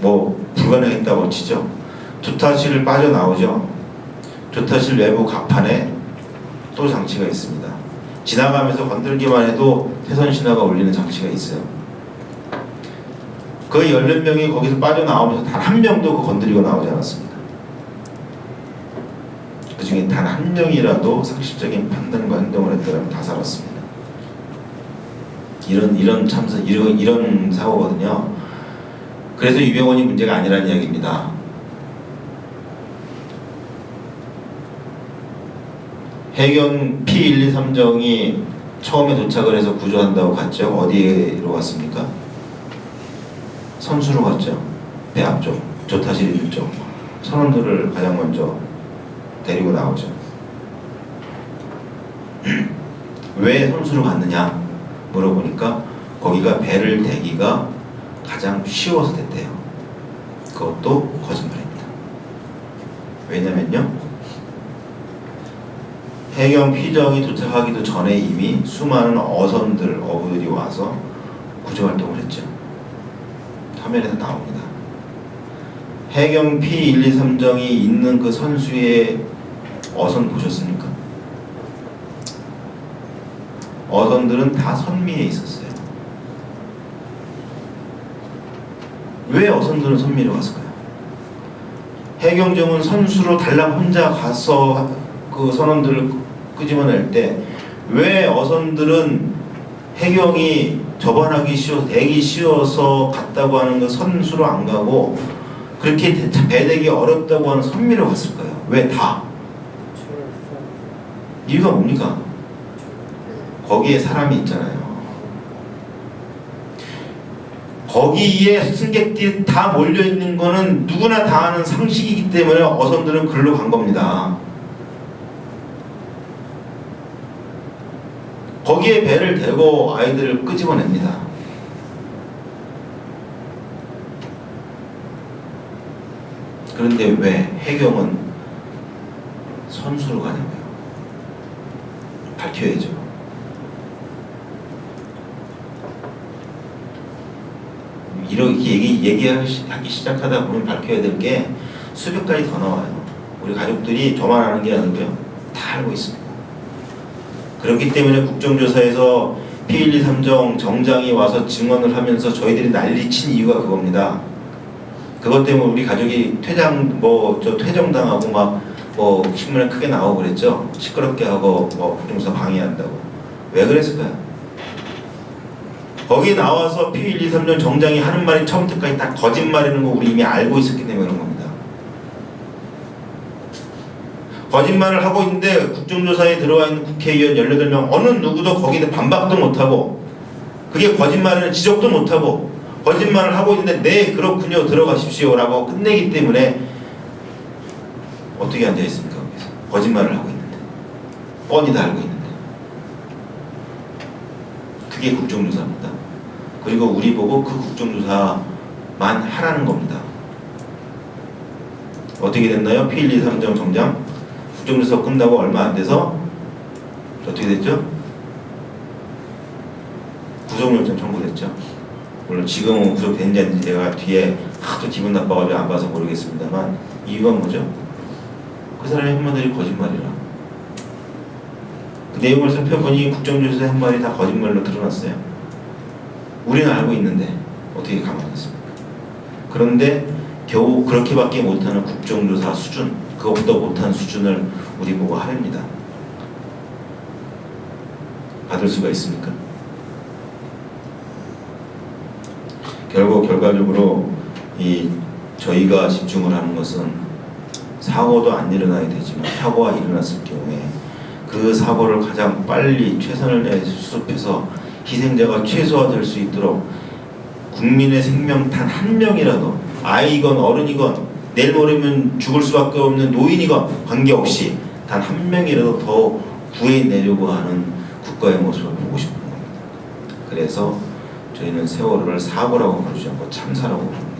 뭐 불가능했다고 치죠. 조타실을 빠져나오죠. 조타실 외부 갑판에 또 장치가 있습니다. 지나가면서 건들기만 해도 태선 신호가 울리는 장치가 있어요. 거의 16명이 거기서 빠져나오면서 단 한 명도 건드리고 나오지 않았습니다. 그 중에 단 한 명이라도 상식적인 판단과 행동을 했더라면 다 살았습니다. 이런 참사 이런 사고거든요. 그래서 유병원이 문제가 아니라는 이야기입니다. 해경 P123정이 처음에 도착을 해서 구조한다고 갔죠. 어디로 갔습니까? 선수로 갔죠. 배 앞쪽, 조타실 있는 쪽. 선원들을 가장 먼저 데리고 나오죠. 왜 선수로 갔느냐 물어보니까 거기가 배를 대기가 가장 쉬워서 됐대요. 그것도 거짓말입니다. 왜냐면요, 해경 P정이 도착하기도 전에 이미 수많은 어부들이 와서 구조활동을 했죠. 화면에서 나옵니다. 해경 P123정이 있는 그 선수의 어선 보셨습니까? 어선들은 다 선미에 있었어요. 왜 어선들은 선미로 갔을까요? 해경정은 선수로 달랑 혼자 가서 그 선원들을 끄집어낼 때 왜 어선들은 해경이 접안하기 쉬워서 대기 쉬워서 갔다고 하는 그 선수로 안 가고 그렇게 배대기 어렵다고 하는 선미로 갔을까요? 왜 다? 이유가 뭡니까? 거기에 사람이 있잖아요. 거기에 승객들이 다 몰려있는 거는 누구나 다 아는 상식이기 때문에 어선들은 글로 간 겁니다. 거기에 배를 대고 아이들을 끄집어냅니다. 그런데 왜 해경은 선수로 가냐고요? 밝혀야죠. 이렇게 얘기하기 시작하다 보면 밝혀야 될 게 수백 가지 더 나와요. 우리 가족들이 저만 아는 게 아니고요, 다 알고 있습니다. 그렇기 때문에 국정조사에서 P123정 정장이 와서 증언을 하면서 저희들이 난리친 이유가 그겁니다. 그것 때문에 우리 가족이 퇴정당하고 막 신문에 크게 나오고 그랬죠. 시끄럽게 하고 국정조사 방해한다고. 왜 그랬을까요? 거기 나와서 P123정 정장이 하는 말이 처음부터까지 다 거짓말이라는 거 우리 이미 알고 있었기 때문에 그런 겁니다. 거짓말을 하고 있는데 국정조사에 들어와 있는 국회의원 18명 어느 누구도 거기에 반박도 못하고 그게 거짓말이라는 지적도 못하고 거짓말을 하고 있는데 네 그렇군요 들어가십시오 라고 끝내기 때문에 어떻게 앉아있습니까? 거기서 거짓말을 하고 있는데 뻔히 다 알고 있는데 그게 국정조사입니다. 그리고 우리 보고 그 국정조사만 하라는 겁니다. 어떻게 됐나요? P123정 정장 국정조사 끝나고 얼마 안 돼서 어떻게 됐죠? 구속영장 청구됐죠. 물론 지금은 구속된지 안 된지 제가 뒤에 하도 기분 나빠가지고 안 봐서 모르겠습니다만 이유가 뭐죠? 그 사람의 한 말들이 거짓말이라. 그 내용을 살펴보니 국정조사의 한 말이 다 거짓말로 드러났어요. 우리는 알고 있는데 어떻게 가만했습니까? 그런데 겨우 그렇게밖에 못하는 국정조사 수준, 그것보다 못한 수준을 우리 보고 하랍니다. 받을 수가 있습니까? 결과적으로 저희가 집중을 하는 것은 사고도 안 일어나야 되지만 사고가 일어났을 경우에 그 사고를 가장 빨리 최선을 다해서 수습해서 희생자가 최소화될 수 있도록 국민의 생명 단 한 명이라도 아이건 어른이건 내일 모레면 죽을 수밖에 없는 노인이건 관계없이 단 한 명이라도 더 구해내려고 하는 국가의 모습을 보고 싶은 겁니다. 그래서 저희는 세월호를 사고라고 부르지 않고 참사라고 부릅니다.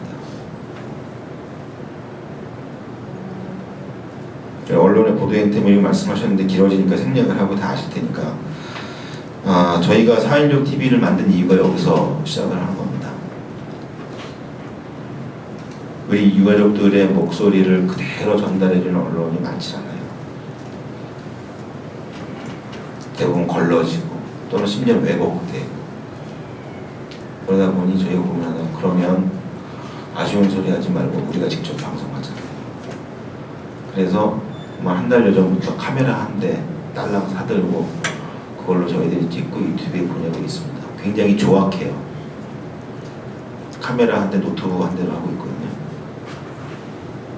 언론의 보도행 때문에 말씀하셨는데 길어지니까 생략을 하고 다 아실 테니까 저희가 4.16 TV를 만든 이유가 여기서 시작을 하는 겁니다. 우리 유가족들의 목소리를 그대로 전달해주는 언론이 많지 않아요. 대부분 걸러지고 또는 심지어 왜곡되고 그러다 보니 저희가 보면 그러면 아쉬운 소리 하지 말고 우리가 직접 방송하잖아요. 그래서 한 달여 전부터 카메라 한 대 딸랑 사들고 그걸로 저희들이 찍고 유튜브에 보내고 있습니다. 굉장히 조악해요. 카메라 한 대, 노트북 한 대로 하고 있거든요.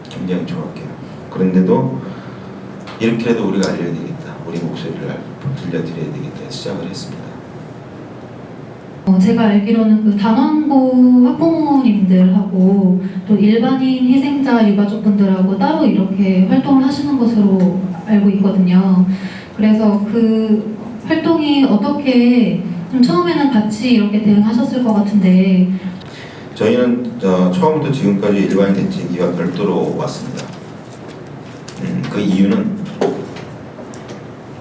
굉장히 조악해요. 그런데도 이렇게라도 우리가 알려야 되겠다. 우리 목소리를 들려드려야 되겠다 해서 시작을 했습니다. 제가 알기로는 그 단원고 학부모님들하고 또 일반인 희생자 유가족분들하고 따로 이렇게 활동을 하시는 것으로 알고 있거든요. 그래서 그 활동이 어떻게 좀 처음에는 같이 이렇게 대응하셨을 것 같은데 저희는 처음부터 지금까지 일반인 대책위와 별도로 왔습니다. 그 이유는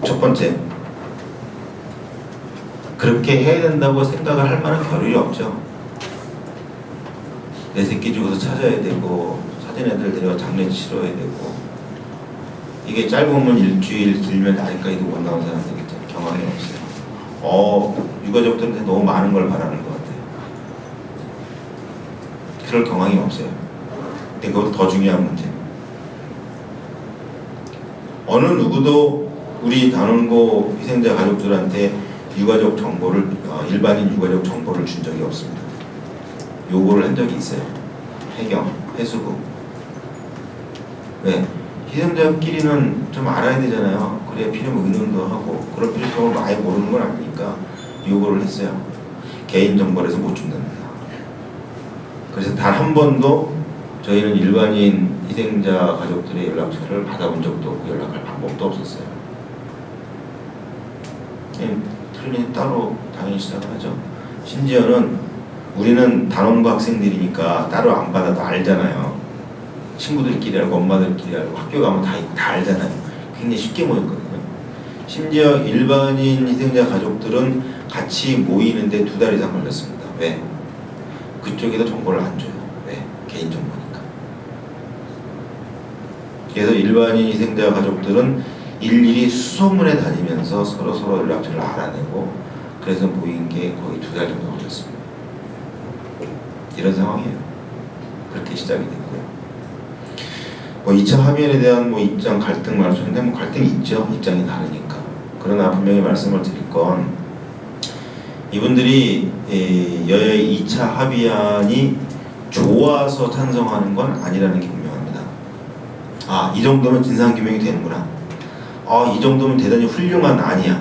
첫 번째, 그렇게 해야 된다고 생각을 할 만한 겨를이 없죠. 내 새끼 죽어서 찾아야 되고 사진 애들 데려가 장례 치러야 되고 이게 짧으면 일주일, 길면 아직까지도 못 나온 사람들이 경험이 없어요. 유가족들한테 너무 많은 걸 바라는 것 같아요. 그럴 경황이 없어요. 근데 그것도 더 중요한 문제. 어느 누구도 우리 단원고 희생자 가족들한테 유가족 정보를 일반인 유가족 정보를 준 적이 없습니다. 요구를 한 적이 있어요. 해경, 해수부. 왜? 희생자끼리는 좀 알아야 되잖아요. 그래야 필요하면 의논도 하고 그럴 필요성을 많이 모르는 건 아니니까 요구를 했어요. 개인 정보라서 못 준답니다. 그래서 단 한 번도 저희는 일반인 희생자 가족들의 연락처를 받아본 적도 없고 연락할 방법도 없었어요. 틀린 따로 당연히 시작을 하죠. 심지어는 우리는 단원고 학생들이니까 따로 안 받아도 알잖아요. 친구들끼리 알고 엄마들끼리 알고 학교 가면 다 알잖아요. 굉장히 쉽게 모였거든요. 심지어 일반인 희생자 가족들은 같이 모이는데 2달 이상 걸렸습니다. 왜? 그쪽에도 정보를 안 줘요. 왜? 개인정보니까. 그래서 일반인 희생자 가족들은 일일이 수소문에 다니면서 서로 연락처를 알아내고 그래서 모인 게 거의 2달 정도 걸렸습니다. 이런 상황이에요. 그렇게 시작이 됐고요. 2차 합의안에 대한 입장 갈등 말씀인데 갈등이 있죠. 입장이 다르니까. 그러나 분명히 말씀을 드릴 건 이분들이 여야의 2차 합의안이 좋아서 찬성하는 건 아니라는 게 분명합니다. 이 정도면 진상규명이 되는구나. 이 정도면 대단히 훌륭한 안이야.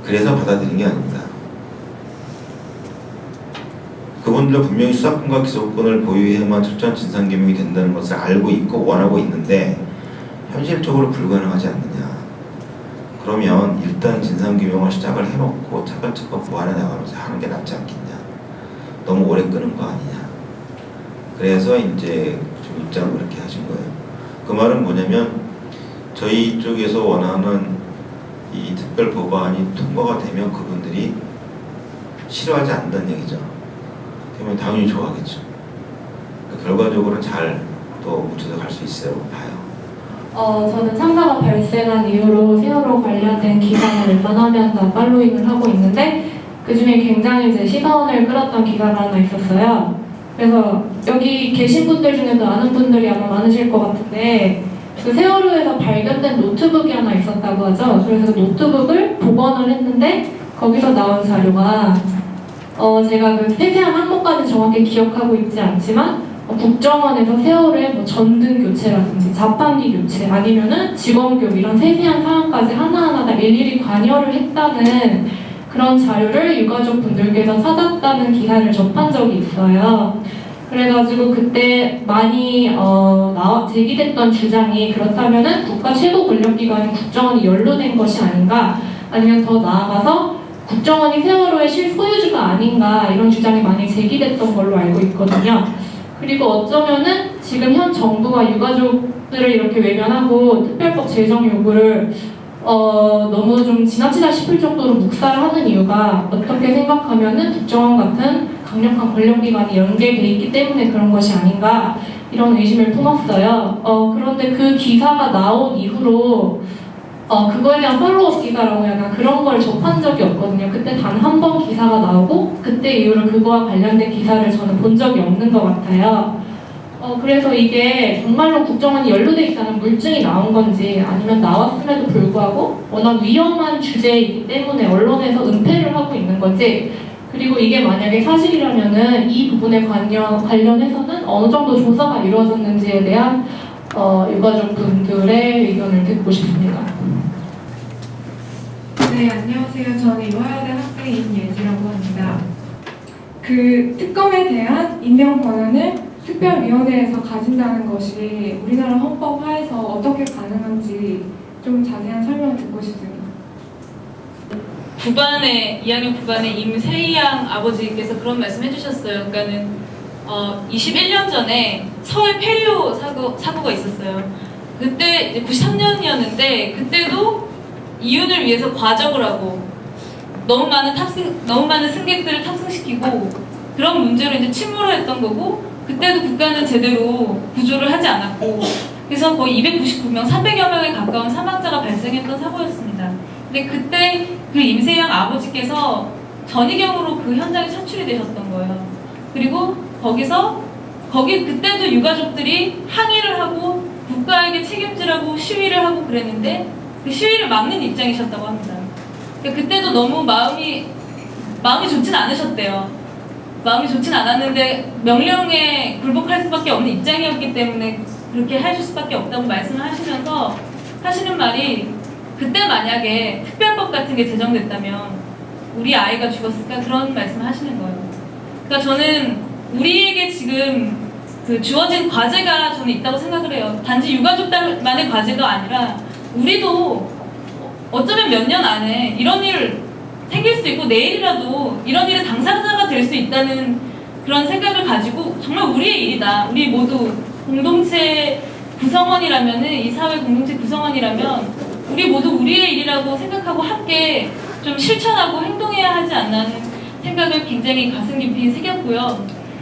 그래서 받아들인 게 아닙니다. 그분들은 분명히 수사권과 기소권을 보유해야만 철저한 진상규명이 된다는 것을 알고 있고 원하고 있는데 현실적으로 불가능하지 않느냐. 그러면 일단 진상규명을 시작을 해놓고 차근차근 보완해 나가면서 하는 게 낫지 않겠냐. 너무 오래 끄는 거 아니냐. 그래서 이제 좀 입장을 그렇게 하신 거예요. 그 말은 뭐냐면 저희 쪽에서 원하는 이 특별 법안이 통과가 되면 그분들이 싫어하지 않는다는 얘기죠. 그러면 당연히 좋아하겠죠. 결과적으로는 잘 또 뭉쳐서 갈 수 있어요. 봐요. 저는 참사가 발생한 이후로 세월호 관련된 기사를 웬만하면 다 팔로잉을 하고 있는데 그 중에 굉장히 이제 시선을 끌었던 기사가 하나 있었어요. 그래서 여기 계신 분들 중에도 아는 분들이 아마 많으실 것 같은데 그 세월호에서 발견된 노트북이 하나 있었다고 하죠. 그래서 그 노트북을 복원을 했는데 거기서 나온 자료가 제가 그 세세한 항목까지 정확히 기억하고 있지 않지만 국정원에서 세월호의 전등 교체라든지 자판기 교체 아니면은 직원교육 이런 세세한 사항까지 하나하나 다 일일이 관여를 했다는 그런 자료를 유가족 분들께서 찾았다는 기사를 접한 적이 있어요. 그래가지고 그때 많이 제기됐던 주장이 그렇다면은 국가 최고 권력기관인 국정원이 연루된 것이 아닌가 아니면 더 나아가서 국정원이 세월호의 실소유주가 아닌가 이런 주장이 많이 제기됐던 걸로 알고 있거든요. 그리고 어쩌면은 지금 현 정부가 유가족들을 이렇게 외면하고 특별법 제정 요구를 너무 좀 지나치다 싶을 정도로 묵살하는 이유가 어떻게 생각하면은 국정원 같은 강력한 권력기관이 연계돼 있기 때문에 그런 것이 아닌가 이런 의심을 품었어요. 그런데 그 기사가 나온 이후로 그거에 대한 팔로업 기사라고 약간 그런 걸 접한 적이 없거든요. 그때 단 한 번 기사가 나오고 그때 이후로 그거와 관련된 기사를 저는 본 적이 없는 것 같아요. 그래서 이게 정말로 국정원이 연루돼 있다는 물증이 나온 건지 아니면 나왔음에도 불구하고 워낙 위험한 주제이기 때문에 언론에서 은폐를 하고 있는 건지 그리고 이게 만약에 사실이라면은 이 부분에 관련해서는 어느 정도 조사가 이루어졌는지에 대한 유가족 분들의 의견을 듣고 싶습니다. 네, 안녕하세요. 저는 이화여대 학생 임예지라고 합니다. 그 특검에 대한 임명 권한을 특별위원회에서 가진다는 것이 우리나라 헌법 하에서 어떻게 가능한지 좀 자세한 설명을 듣고 싶습니다. 2학년 9반의 임세희양 아버지께서 그런 말씀 해주셨어요. 그러니까는 21년 전에 서해 페리오 사고가 있었어요. 그때 이제 93년이었는데 그때도 이윤을 위해서 과적을 하고 너무 많은 승객들을 탑승시키고 그런 문제로 이제 침몰을 했던 거고 그때도 국가는 제대로 구조를 하지 않았고 그래서 거의 299명, 300여 명에 가까운 사망자가 발생했던 사고였습니다. 근데 그때 그 임세양 아버지께서 전이경으로 그 현장에 차출이 되셨던 거예요. 그리고 거기 그때도 유가족들이 항의를 하고 국가에게 책임지라고 시위를 하고 그랬는데 그 시위를 막는 입장이셨다고 합니다. 그러니까 그때도 너무 마음이 좋진 않으셨대요. 마음이 좋진 않았는데 명령에 굴복할 수밖에 없는 입장이었기 때문에 그렇게 하실 수밖에 없다고 말씀을 하시면서 하시는 말이 그때 만약에 특별법 같은 게 제정됐다면 우리 아이가 죽었을까 그런 말씀을 하시는 거예요. 그러니까 저는 우리에게 지금 그 주어진 과제가 저는 있다고 생각을 해요. 단지 유가족만의 과제가 아니라 우리도 어쩌면 몇 년 안에 이런 일 생길 수 있고 내일이라도 이런 일의 당사자가 될 수 있다는 그런 생각을 가지고 정말 우리의 일이다. 우리 모두 공동체 구성원이라면은 이 사회 공동체 구성원이라면 우리 모두 우리의 일이라고 생각하고 함께 좀 실천하고 행동해야 하지 않나는 생각을 굉장히 가슴 깊이 새겼고요.